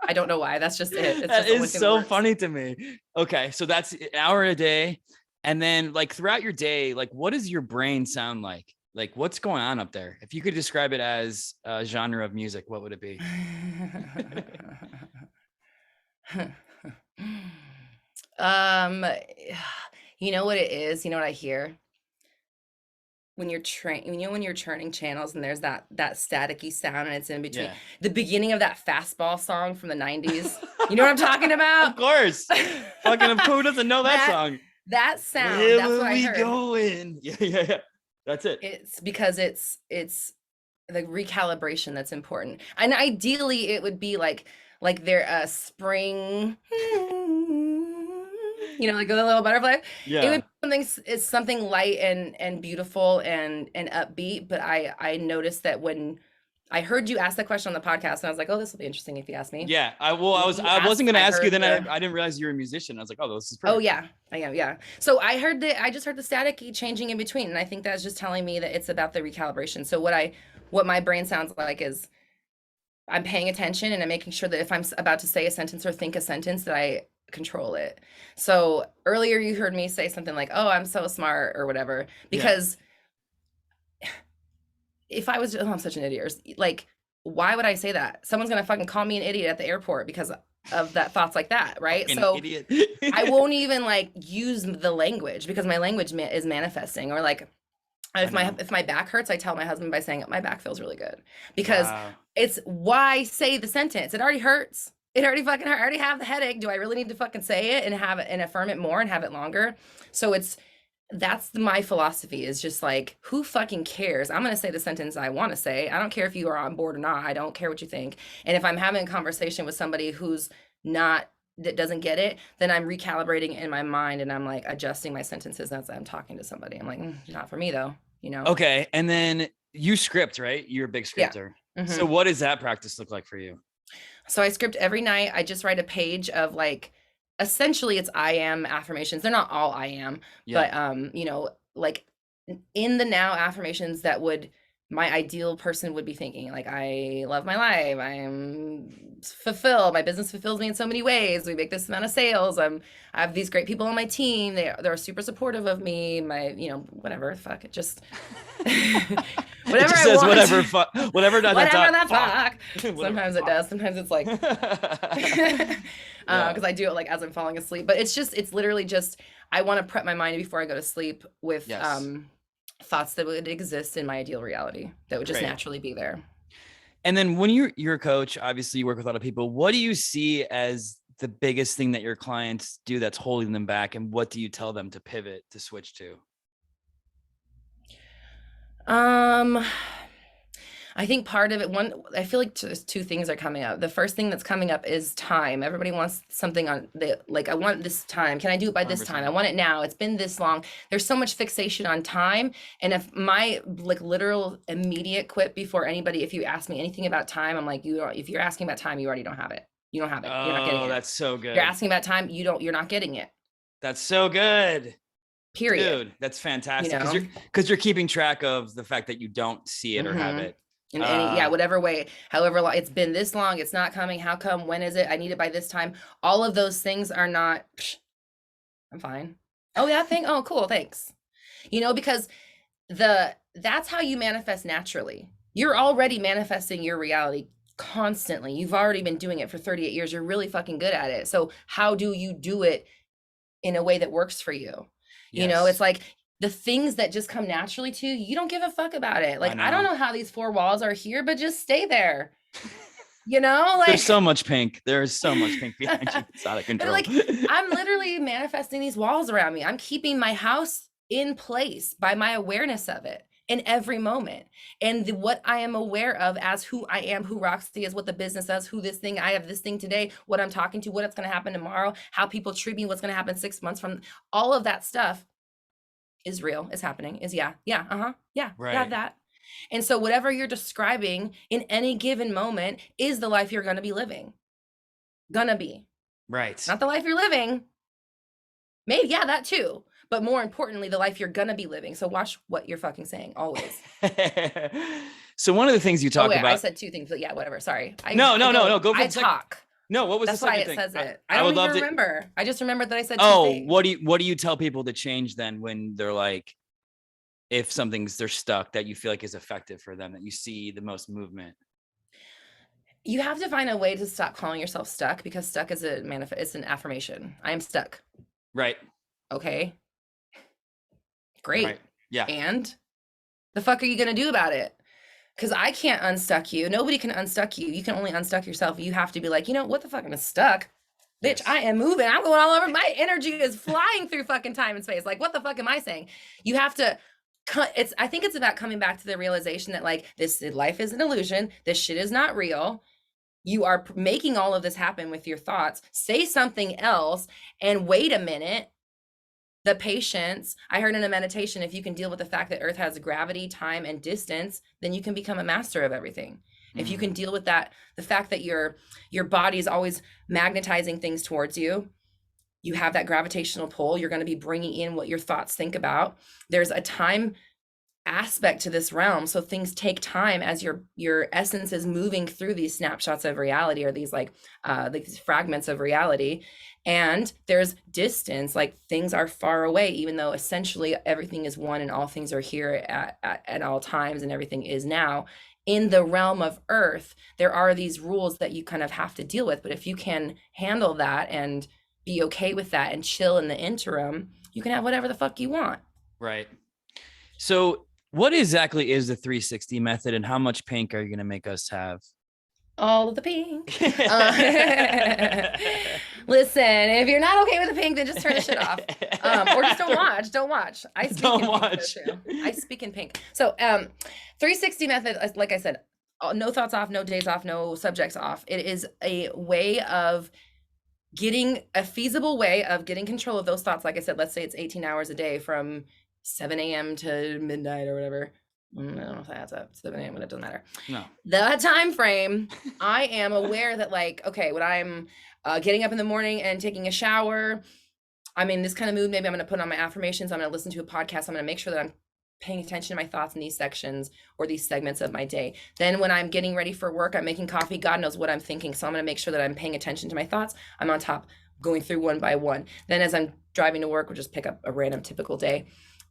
I don't know why. That's just it. It's that is so funny to me. Okay. So that's an hour a day. And then like throughout your day, like what does your brain sound like? Like what's going on up there? If you could describe it as a genre of music, what would it be? You know what it is? You know what I hear? When you're when you're turning channels and there's that staticky sound and it's in between the beginning of that fastball song from the 90s. You know what I'm talking about? Of course. Fucking who doesn't know that song? That sound. Where that's what I heard. Going? Yeah. That's it. It's because it's the recalibration that's important. And ideally it would be like they're a spring, you know, like a little butterfly. Yeah. It would be something light and beautiful and upbeat. But I noticed that when I heard you ask that question on the podcast, and I was like, oh, this will be interesting if you ask me. Yeah. I wasn't going to ask you. Then I didn't realize you were a musician. I was like, oh, this is perfect. Oh yeah, I am. Yeah. So I just heard the static changing in between. And I think that's just telling me that it's about the recalibration. So what my brain sounds like is I'm paying attention and I'm making sure that if I'm about to say a sentence or think a sentence that I control it. So earlier you heard me say something like, oh, I'm so smart or whatever, because if I was, I'm such an idiot. Like, why would I say that? Someone's going to fucking call me an idiot at the airport because of that thoughts like that. Right. So I won't even like use the language because my language is manifesting. Or like, if my back hurts, I tell my husband by saying my back feels really good, because it's why say the sentence. It already hurts. It already fucking hurt. I already have the headache. Do I really need to fucking say it and have it and affirm it more and have it longer? So that's my philosophy, is just like, who fucking cares? I'm going to say the sentence I want to say. I don't care if you are on board or not. I don't care what you think. And if I'm having a conversation with somebody that doesn't get it, then I'm recalibrating in my mind and I'm like adjusting my sentences as I'm talking to somebody. I'm like, not for me though, you know? Okay. And then you script, right? You're a big scripter. Yeah. Mm-hmm. So what does that practice look like for you? So I script every night. I just write a page of like, essentially it's I am affirmations. They're not all I am, but you know, like in the now affirmations that my ideal person would be thinking, like, I love my life, I'm fulfilled, my business fulfills me in so many ways, we make this amount of sales, I have these great people on my team, they're super supportive of me, my, you know, whatever, fuck it, just It whatever just I says want. whatever dot, Whatever dot, the fuck. Whatever Sometimes the it does. Sometimes it's like, Yeah. because I do it like as I'm falling asleep. But it's literally just I want to prep my mind before I go to sleep with Yes. thoughts that would exist in my ideal reality that would just Great. naturally be there. And then when you're a coach, obviously you work with a lot of people. What do you see as the biggest thing that your clients do that's holding them back, and what do you tell them to pivot, to switch to? I think part of it, I feel like there's two things are coming up. The first thing that's coming up is time. Everybody wants something on like, I want this time. Can I do it by this time? I 100%. want it now. It's been this long. There's so much fixation on time. And if my like literal immediate quip before anybody, if you ask me anything about time, I'm like, if you're asking about time, you already don't have it. You don't have it. You're not getting Oh, it. that's so good. You're asking about time. You're not getting it. That's so good. Period. Dude, that's fantastic. You know? Because you're keeping track of the fact that you don't see it or have it. In any, whatever way, however long it's been this long, it's not coming. How come? When is it? I need it by this time. All of those things are not, I'm fine. Oh, that thing? Oh, cool. Thanks. You know, because that's how you manifest naturally. You're already manifesting your reality constantly. You've already been doing it for 38 years. You're really fucking good at it. So how do you do it in a way that works for you? Yes. You know, it's like the things that just come naturally to you, you don't give a fuck about it. Like, I don't know how these four walls are here, but just stay there. You know, like there's so much pink. There's so much pink behind you. It's out of control. Like, I'm literally manifesting these walls around me. I'm keeping my house in place by my awareness of it in every moment. And what I am aware of as who I am, who Roxy is, what the business does, who this thing, I have this thing today, what I'm talking to, what's going to happen tomorrow, how people treat me, what's going to happen 6 months from, all of that stuff is real, is happening, is yeah, that. And so whatever you're describing in any given moment is the life you're going to be living. Gonna be. Right. Not the life you're living. Maybe, yeah, that too. But more importantly, the life you're gonna be living. So watch what you're fucking saying, always. So one of the things you talk about. I said two things, but yeah, whatever. Sorry. No. Go for I talk. No, what was That's the second why it thing? says it. I don't even remember. I just remembered that I said two things. What do you tell people to change then when they're like, if they're stuck that you feel like is effective for them, that you see the most movement? You have to find a way to stop calling yourself stuck, because stuck is it's an affirmation. I am stuck. Right. Okay. Great. Right. Yeah. And the fuck are you going to do about it? Because I can't unstuck you. Nobody can unstuck you. You can only unstuck yourself. You have to be like, you know, what the fuck? I'm stuck. Bitch, yes. I am moving. I'm going all over. My energy is flying through fucking time and space. Like, what the fuck am I saying? You have to I think it's about coming back to the realization that like this life is an illusion. This shit is not real. You are making all of this happen with your thoughts. Say something else and wait a minute. The patience, I heard in a meditation, if you can deal with the fact that Earth has gravity, time, and distance, then you can become a master of everything. Mm-hmm. If you can deal with that, the fact that your body is always magnetizing things towards you, you have that gravitational pull, you're going to be bringing in what your thoughts think about. There's a time aspect to this realm, so things take time as your essence is moving through these snapshots of reality, or these like these fragments of reality. And there's distance, like things are far away, even though essentially everything is one and all things are here at all times and everything is now. In the realm of Earth, there are these rules that you kind of have to deal with. But if you can handle that and be okay with that and chill in the interim, you can have whatever the fuck you want. Right. So what exactly is the 360 method, and how much pink are you going to make us have? All of the pink. Listen, if you're not okay with the pink, then just turn the shit off. Or just don't watch. I speak in pink. So 360 method, like I said, no thoughts off, no days off, no subjects off. It is a way of getting a feasible way of getting control of those thoughts. Like I said, let's say it's 18 hours a day from 7 a.m. to midnight or whatever. I don't know if that adds up. 7 a.m. when it doesn't matter. No. That time frame, I am aware that like, okay, when I'm getting up in the morning and taking a shower, I'm in this kind of mood. Maybe I'm going to put on my affirmations. I'm going to listen to a podcast. I'm going to make sure that I'm paying attention to my thoughts in these sections or these segments of my day. Then when I'm getting ready for work, I'm making coffee. God knows what I'm thinking. So I'm going to make sure that I'm paying attention to my thoughts. I'm on top, going through one by one. Then as I'm driving to work, we'll just pick up a random typical day.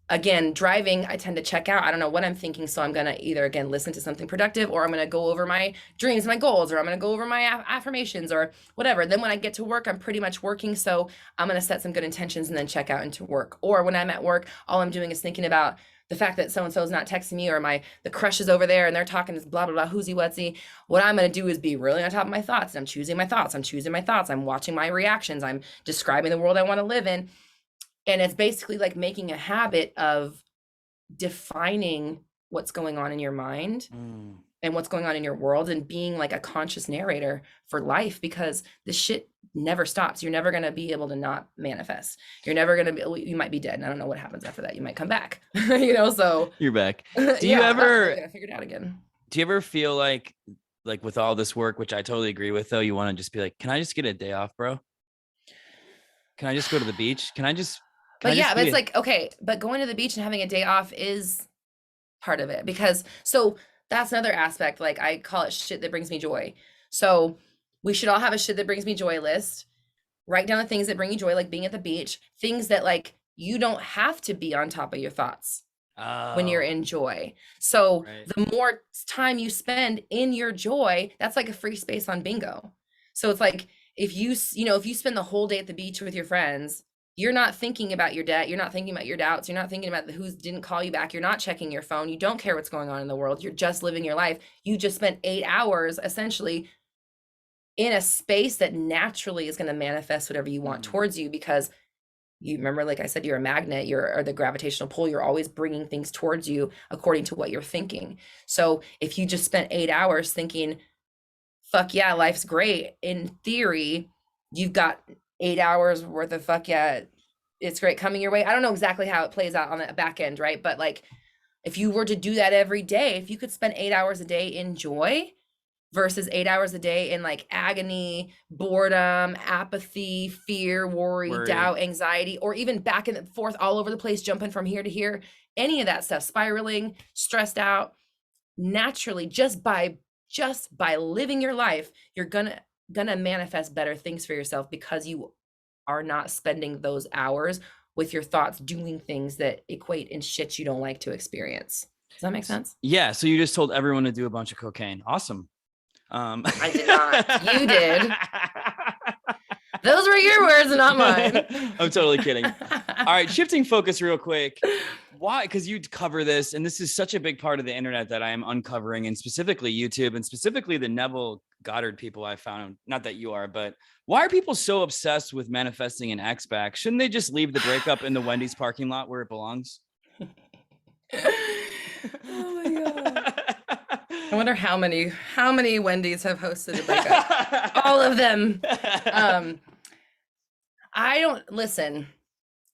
again, driving, I tend to check out. I don't know what I'm thinking. So I'm going to either, again, listen to something productive, or I'm going to go over my dreams, my goals, or I'm going to go over my affirmations or whatever. Then when I get to work, I'm pretty much working. So I'm going to set some good intentions and then check out into work. Or when I'm at work, all I'm doing is thinking about the fact that so-and-so is not texting me, or the crush is over there and they're talking this blah, blah, blah, whoozy whatsy. What I'm going to do is be really on top of my thoughts. And I'm choosing my thoughts. I'm watching my reactions. I'm describing the world I want to live in. And it's basically like making a habit of defining what's going on in your mind and what's going on in your world, and being like a conscious narrator for life, because the shit never stops. You're never going to be able to not manifest. You're never going to be, you might be dead. And I don't know what happens after that. You might come back, so you're back. Do you ever figure it out again? Do you ever feel like with all this work, which I totally agree with, though, you want to just be like, can I just get a day off, bro? Can I just go to the beach? Can I just, but it's like, okay, but going to the beach and having a day off is part of it, because so that's another aspect. Like, I call it shit that brings me joy. So we should all have a shit that brings me joy list. Write down the things that bring you joy, like being at the beach, things that like you don't have to be on top of your thoughts when you're in joy. So the more time you spend in your joy, that's like a free space on bingo. So it's like, if you spend the whole day at the beach with your friends, you're not thinking about your debt. You're not thinking about your doubts. You're not thinking about who didn't call you back. You're not checking your phone. You don't care what's going on in the world. You're just living your life. You just spent 8 hours essentially in a space that naturally is going to manifest whatever you want towards you, because you remember, like I said, you're a magnet, or the gravitational pull. You're always bringing things towards you according to what you're thinking. So if you just spent 8 hours thinking, fuck yeah, life's great, in theory, you've got 8 hours worth of fuck yeah, it's great coming your way. I don't know exactly how it plays out on the back end, right? But like, if you were to do that every day, if you could spend 8 hours a day in joy versus 8 hours a day in like agony, boredom, apathy, fear, worry, doubt, anxiety, or even back and forth all over the place, jumping from here to here, any of that stuff, spiraling, stressed out, naturally, just by living your life, you're gonna manifest better things for yourself, because you are not spending those hours with your thoughts doing things that equate in shit you don't like to experience. Does that make sense? Yeah. So you just told everyone to do a bunch of cocaine. Awesome. I did not. You did. Those were your words, not mine. I'm totally kidding. All right, shifting focus real quick. Why? Because you cover this, and this is such a big part of the internet that I am uncovering, and specifically YouTube, and specifically the Neville Goddard people I found. Not that you are, but why are people so obsessed with manifesting an ex back? Shouldn't they just leave the breakup in the Wendy's parking lot where it belongs? Oh my God. I wonder how many Wendy's have hosted a breakup. All of them. I don't listen.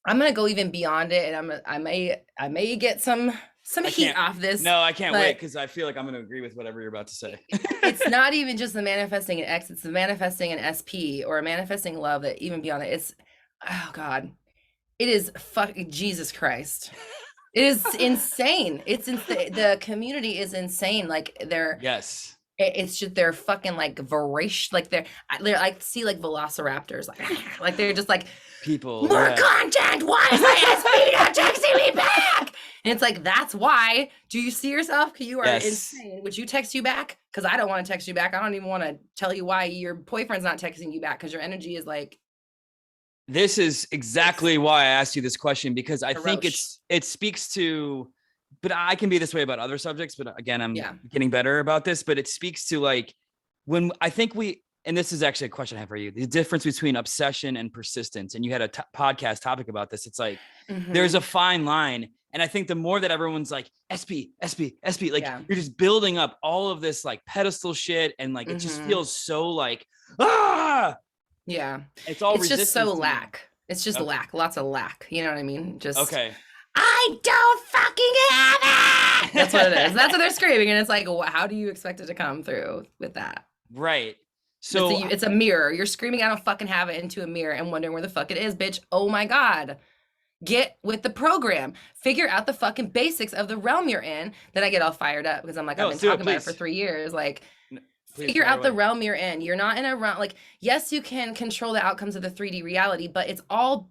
I'm gonna go even beyond it, and I may get some heat off this. No, I can't wait, because I feel like I'm gonna agree with whatever you're about to say. It's not even just the manifesting an ex; it's the manifesting an SP, or a manifesting love that even beyond it. It's, oh God, it is fucking Jesus Christ. It is insane. The community is insane. Like it's just, they're fucking like voracious. Like they're like, see like velociraptors. Like they're just like, people more content. Why is my SP not texting me back? And it's like, that's why. Do you see yourself? You are insane. Would you text you back? Because I don't want to text you back. I don't even want to tell you why your boyfriend's not texting you back, because your energy is like. This is exactly why I asked you this question, because I think it speaks to, but I can be this way about other subjects, but again, I'm getting better about this, but it speaks to like, when I think and this is actually a question I have for you, the difference between obsession and persistence. And you had a podcast topic about this. It's like, there's a fine line. And I think the more that everyone's like SP, like you're just building up all of this like pedestal shit. And like, it just feels so like, yeah, it's just so lack. It's just lack, lots of lack. You know what I mean? Just I don't fucking have it. That's what it is. That's what they're screaming, and it's like, how do you expect it to come through with that? Right. So it's a mirror. You're screaming, I don't fucking have it, into a mirror and wondering where the fuck it is, bitch. Oh my God. Get with the program. Figure out the fucking basics of the realm you're in. Then I get all fired up because I'm like, I've been talking about it for 3 years. Like, figure out the realm you're in. You're not in a realm. Like, yes, you can control the outcomes of the 3D reality, but it's all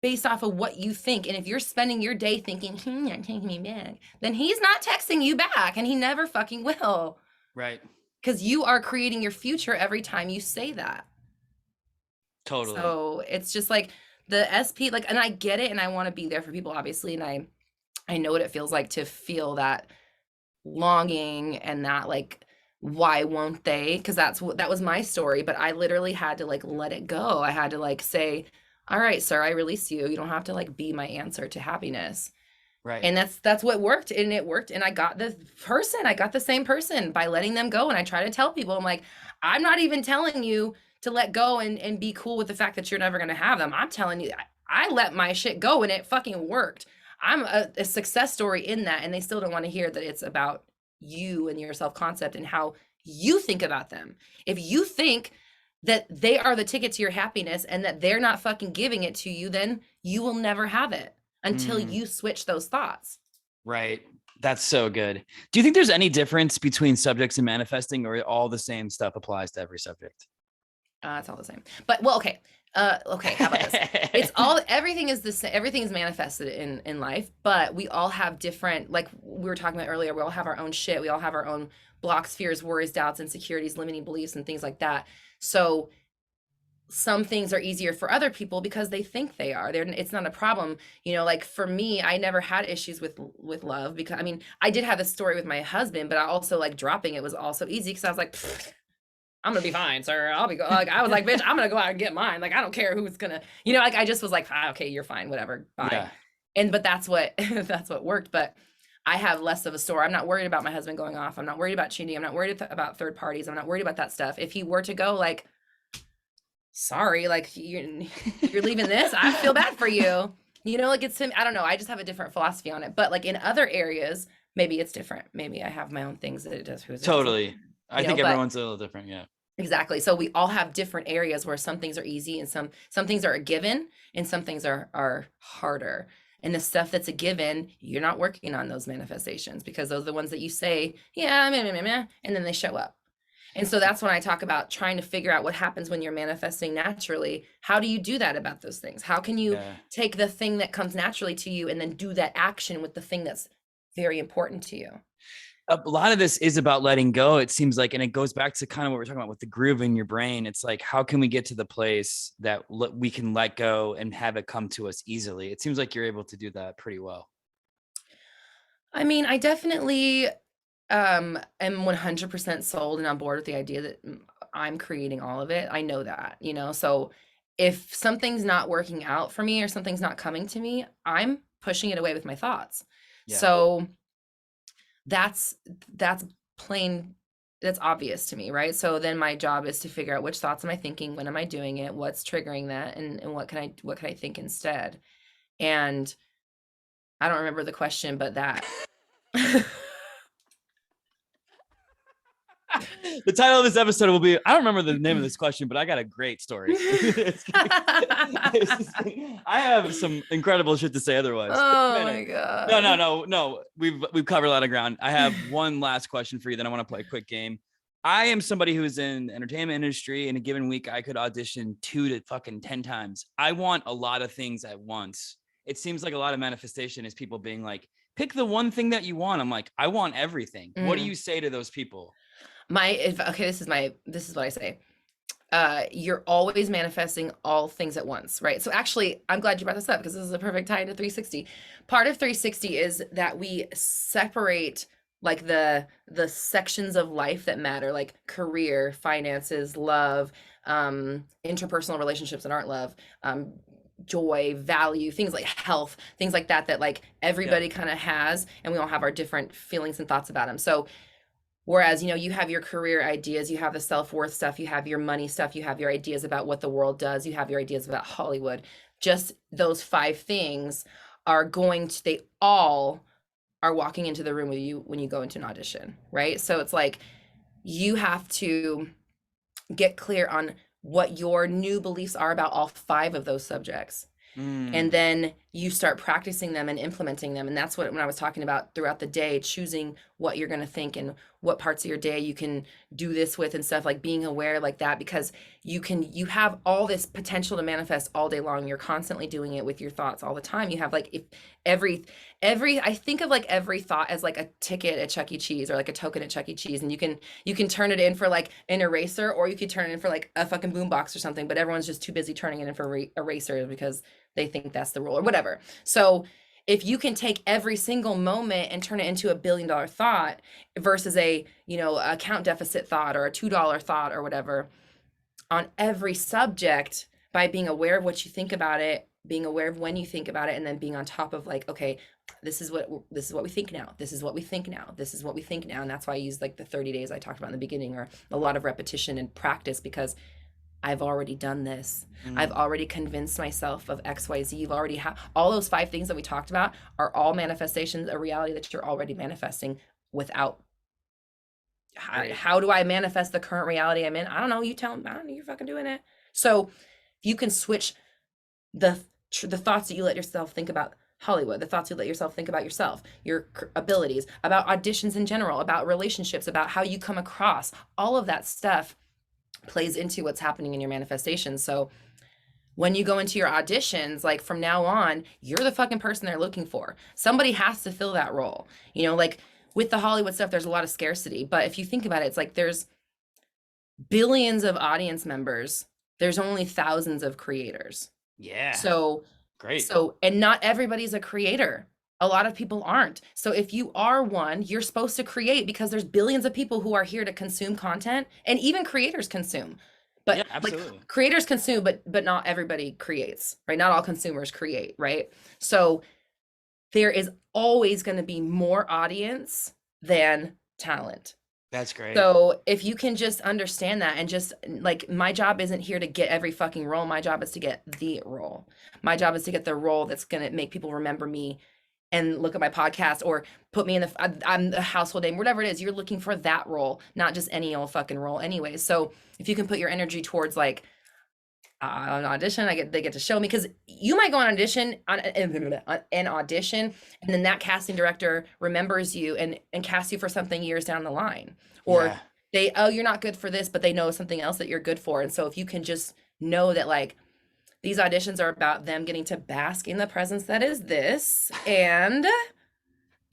based off of what you think. And if you're spending your day thinking, he's not texting me back, then he's not texting you back, and he never fucking will. Right. Because you are creating your future every time you say that. Totally. So it's just like the SP, like, and I get it, and I want to be there for people, obviously, and I know what it feels like to feel that longing and that, like, why won't they? Because that was my story, but I literally had to like let it go. I had to like say, all right, sir, I release you. You don't have to like be my answer to happiness. Right. And that's what worked, and it worked, and I got the same person by letting them go. And I try to tell people, I'm like, I'm not even telling you to let go and be cool with the fact that you're never going to have them. I'm telling you, I let my shit go, and it fucking worked. I'm a success story in that, and they still don't want to hear that it's about you and your self-concept and how you think about them. If you think that they are the ticket to your happiness and that they're not fucking giving it to you, then you will never have it until you switch those thoughts. Right. That's so good. Do you think there's any difference between subjects and manifesting, or all the same stuff applies to every subject? It's all the same. But well, okay. Okay, how about this? It's all, everything is the same. Everything is manifested in life, but we all have different, like we were talking about earlier, we all have our own shit. We all have our own blocks, fears, worries, doubts, insecurities, limiting beliefs, and things like that. So some things are easier for other people because they think they are. It's not a problem. You know, like for me, I never had issues with love, because I mean, I did have a story with my husband, but I also like dropping it was also easy because I was like, I'm gonna be fine, sir. I'll be like, I was like, bitch, I'm gonna go out and get mine. Like, I don't care who's gonna, you know, like I just was like, okay, you're fine, whatever, bye. Yeah. And but that's what that's what worked. But I have less of a story. I'm not worried about my husband going off. I'm not worried about cheating. I'm not worried about third parties. I'm not worried about that stuff. If he were to go, like, sorry, like you're leaving this, I feel bad for you. You know, like it's him. I don't know. I just have a different philosophy on it. But like in other areas, maybe it's different. Maybe I have my own things that it does. Totally. I think everyone's a little different. Yeah. Exactly. So we all have different areas where some things are easy and some things are a given and some things are harder. And the stuff that's a given, you're not working on those manifestations because those are the ones that you say, yeah, meh, meh, meh, meh, and then they show up. And so that's when I talk about trying to figure out what happens when you're manifesting naturally. How do you do that about those things? How can you take the thing that comes naturally to you and then do that action with the thing that's very important to you? A lot of this is about letting go, it seems like, and it goes back to kind of what we're talking about with the groove in your brain. It's like, how can we get to the place that we can let go and have it come to us easily? It seems like you're able to do that pretty well. I mean, I definitely am 100% sold and on board with the idea that I'm creating all of it. I know that, you know, so if something's not working out for me or something's not coming to me, I'm pushing it away with my thoughts. Yeah. So that's plain, that's obvious to me, right? So then my job is to figure out which thoughts am I thinking, when am I doing it, what's triggering that, and what can I think instead. And I don't remember the question, but that The title of this episode will be, I don't remember the name of this question, but I got a great story. I have some incredible shit to say otherwise. Oh my God. No. We've covered a lot of ground. I have one last question for you, then I want to play a quick game. I am somebody who's in the entertainment industry. In a given week, I could audition 2 to fucking 10 times. I want a lot of things at once. It seems like a lot of manifestation is people being like, pick the one thing that you want. I'm like, I want everything. What do you say to those people? This is what I say. You're always manifesting all things at once, right? So actually, I'm glad you brought this up because this is a perfect tie into 360. Part of 360 is that we separate like the sections of life that matter, like career, finances, love, interpersonal relationships that aren't love, joy, value, things like health, things like that like everybody kind of has, and we all have our different feelings and thoughts about them. So whereas, you know, you have your career ideas, you have the self-worth stuff, you have your money stuff, you have your ideas about what the world does, you have your ideas about Hollywood. Just those 5 things they all are walking into the room with you when you go into an audition, right? So it's like you have to get clear on what your new beliefs are about all 5 of those subjects. And then you start practicing them and implementing them. And that's what, when I was talking about throughout the day, choosing what you're going to think and what parts of your day you can do this with and stuff, like being aware like that, because you have all this potential to manifest all day long. You're constantly doing it with your thoughts all the time. You have like, if every, I think of like every thought as like a ticket at Chuck E. Cheese, or like a token at Chuck E. Cheese. And you can turn it in for like an eraser, or you could turn it in for like a fucking boombox or something, but everyone's just too busy turning it in for erasers because they think that's the rule or whatever. So if you can take every single moment and turn it into $1 billion thought versus a, account deficit thought or a $2 thought or whatever, on every subject, by being aware of what you think about it, being aware of when you think about it, and then being on top of like, okay, this is what we think now. This is what we think now. This is what we think now. And that's why I use like the 30 days I talked about in the beginning, or a lot of repetition and practice, because I've already done this. I've already convinced myself of XYZ. You've already all those 5 things that we talked about are all manifestations, a reality that you're already manifesting without. How do I manifest the current reality I'm in? I don't know. You tell me. I don't know. You're fucking doing it. So if you can switch the thoughts that you let yourself think about Hollywood, the thoughts you let yourself think about yourself, your abilities, about auditions in general, about relationships, about how you come across, all of that stuff plays into what's happening in your manifestation. So when you go into your auditions, like from now on, you're the fucking person they're looking for. Somebody has to fill that role. Like with the Hollywood stuff, there's a lot of scarcity. But if you think about it, it's like there's billions of audience members. There's only thousands of creators. Yeah. So great. And not everybody's a creator. A lot of people aren't. So if you are one, you're supposed to create, because there's billions of people who are here to consume content, and even creators consume. But yeah, absolutely. Like, creators consume, but not everybody creates, right? Not all consumers create, right? So there is always going to be more audience than talent. That's great. So if you can just understand that, and just like, my job isn't here to get every fucking role. My job is to get the role. My job is to get the role that's going to make people remember me and look at my podcast, or put me in I'm the household name, whatever it is. You're looking for that role, not just any old fucking role anyway. So if you can put your energy towards like an audition, they get to show me, because you might go on audition on an audition, and then that casting director remembers you and casts you for something years down the line, or you're not good for this, but they know something else that you're good for. And so if you can just know that, like, these auditions are about them getting to bask in the presence that is this. And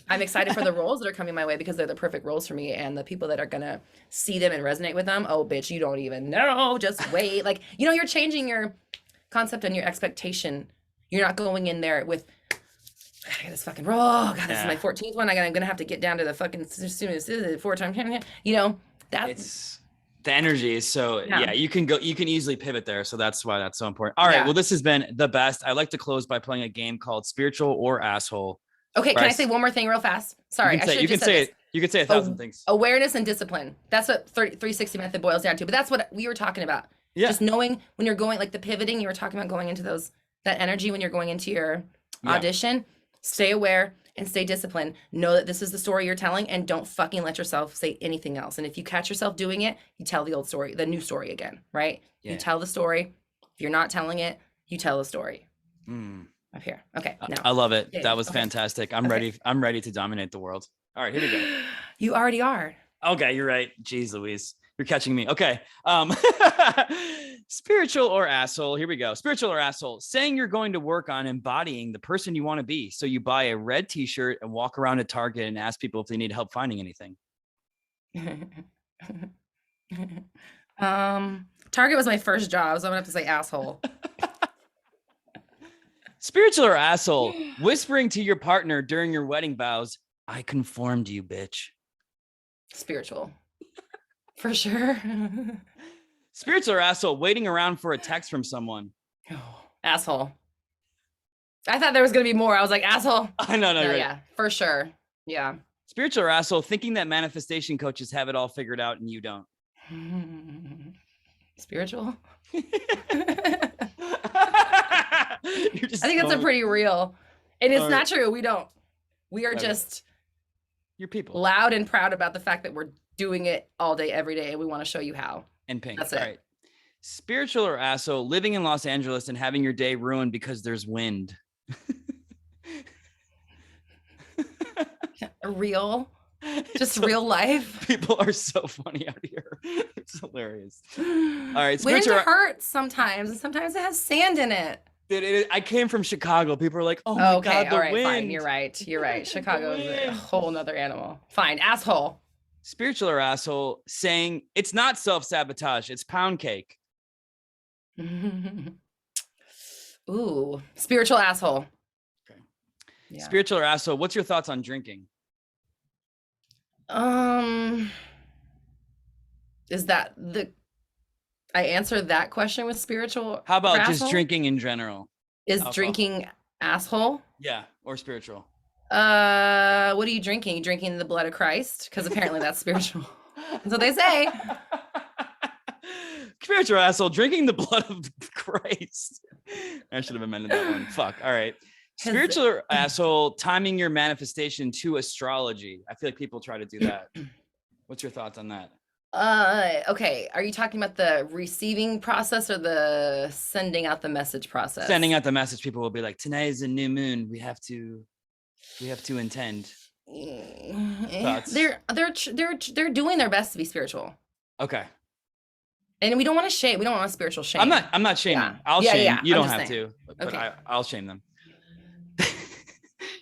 I'm excited for the roles that are coming my way, because they're the perfect roles for me, and the people that are going to see them and resonate with them. Oh, bitch, you don't even know. Just wait. Like, you're changing your concept and your expectation. You're not going in there with, I gotta get this fucking role. Oh, God, this is my 14th one. I'm going to have to get down to the fucking, as soon as 4 times, that's. The energy is so, you can easily pivot there. So that's why that's so important. All right. Well, this has been the best. I like to close by playing a game called Spiritual or Asshole. Okay. Can I say one more thing real fast? Sorry. You can say 1,000 things. Awareness and discipline. That's what 360 method boils down to. But that's what we were talking about. Yeah. Just knowing when you're going, like the pivoting, you were talking about going into that energy when you're going into your audition. Stay aware and stay disciplined. Know that this is the story you're telling, and don't fucking let yourself say anything else. And if you catch yourself doing it, you tell the old story, the new story again, right? Yeah. You tell the story. If you're not telling it, you tell the story. Up here. Okay. Now. I love it. That was fantastic. I'm ready. I'm ready to dominate the world. All right, here we go. You already are. Okay, you're right. Jeez Louise. You're catching me. Okay. Spiritual or asshole. Here we go. Spiritual or asshole. Saying you're going to work on embodying the person you want to be. So you buy a red t-shirt and walk around at Target and ask people if they need help finding anything. Target was my first job, so I'm gonna have to say asshole. Spiritual or asshole. Whispering to your partner during your wedding vows, I conformed you, bitch. Spiritual. For sure. Spiritual or asshole. Waiting around for a text from someone. Asshole. I thought there was going to be more. I was like, asshole. I know. Right. Yeah, for sure. Yeah. Spiritual or asshole. Thinking that manifestation coaches have it all figured out and you don't. Spiritual. I think that's a pretty real. And it's not true. We don't. We are just your people. Loud and proud about the fact that we're doing it all day, every day, and we want to show you how. And pink. That's all it. Right. Spiritual or asshole. Living in Los Angeles and having your day ruined because there's wind. Real, just real life. People are so funny out here. It's hilarious. All right, Wind hurts sometimes, and sometimes it has sand in it. I came from Chicago. People are like, "Oh my God, the all right, wind." Fine. You're right. Chicago is a whole nother animal. Fine, asshole. Spiritual or asshole saying it's not self-sabotage, it's pound cake. Ooh, spiritual asshole. Okay. Yeah. Spiritual or asshole, what's your thoughts on drinking? Is that I answered that question with spiritual? How about just drinking in general? Is drinking asshole? Yeah, or spiritual. What are you drinking? You drinking the blood of Christ? Because apparently that's spiritual. That's what they say. Spiritual asshole, drinking the blood of Christ. I should have amended that one. Fuck. All right. Spiritual asshole, timing your manifestation to astrology. I feel like people try to do that. What's your thoughts on that? Okay. Are you talking about the receiving process or the sending out the message process? Sending out the message, people will be like, tonight is a new moon. We have to intend. Thoughts? They're doing their best to be spiritual. Okay. And we don't want to shame. We don't want a spiritual shame. I'm not shaming. Yeah. I'll shame. Yeah. You don't have to, but okay. I'll shame them.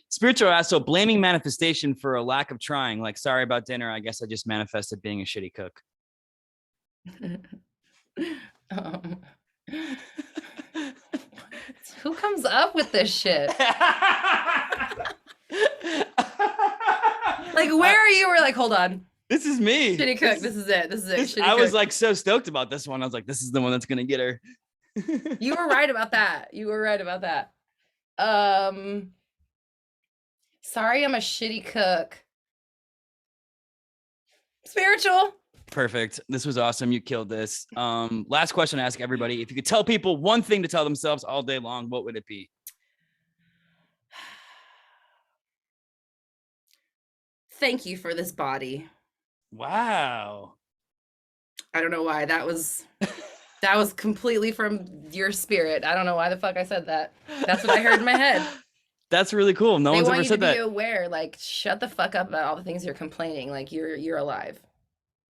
Spiritual asshole, blaming manifestation for a lack of trying. Like, sorry about dinner. I guess I just manifested being a shitty cook. Who comes up with this shit? Like, where are you? We're like, hold on. This is me. Shitty cook. This is it. I was like so stoked about this one. I was like, this is the one that's gonna get her. You were right about that. Sorry, I'm a shitty cook. Spiritual. Perfect. This was awesome. You killed this. Last question I ask everybody. If you could tell people one thing to tell themselves all day long, what would it be? Thank you for this body. Wow. I don't know why. That was completely from your spirit. I don't know why the fuck I said that. That's what I heard in my head. That's really cool. No one's ever said that. They want you to be aware, like, shut the fuck up about all the things you're complaining. Like, you're alive.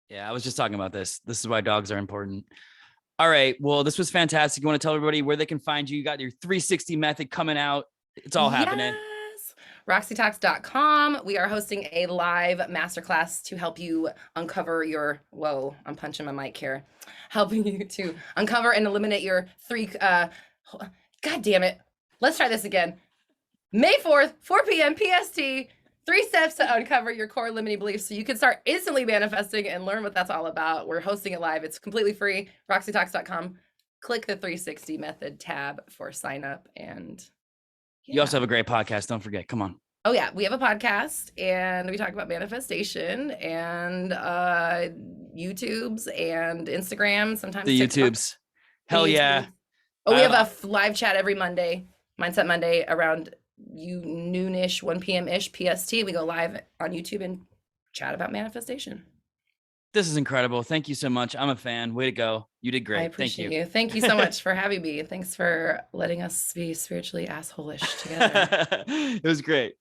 Yeah, I was just talking about this. This is why dogs are important. All right. Well, this was fantastic. You want to tell everybody where they can find you? You got your 360 method coming out. It's all happening. RoxyTalks.com. We are hosting a live masterclass to help you uncover your, whoa, I'm punching my mic here. Helping you to uncover and eliminate your God damn it. Let's try this again. May 4th, 4 p.m. PST, 3 steps to uncover your core limiting beliefs so you can start instantly manifesting and learn what that's all about. We're hosting it live. It's completely free. RoxyTalks.com. Click the 360 method tab for sign up. And you also have a great podcast. Don't forget. Come on. Oh, yeah. We have a podcast and we talk about manifestation and YouTubes and Instagram. Sometimes the TikTok. YouTubes. Hell yeah. Oh, we have a live chat every Monday, Mindset Monday, around noonish, 1 p.m.-ish PST. We go live on YouTube and chat about manifestation. This is incredible. Thank you so much. I'm a fan. Way to go. You did great. I appreciate you. Thank you so much for having me. Thanks for letting us be spiritually asshole-ish together. It was great.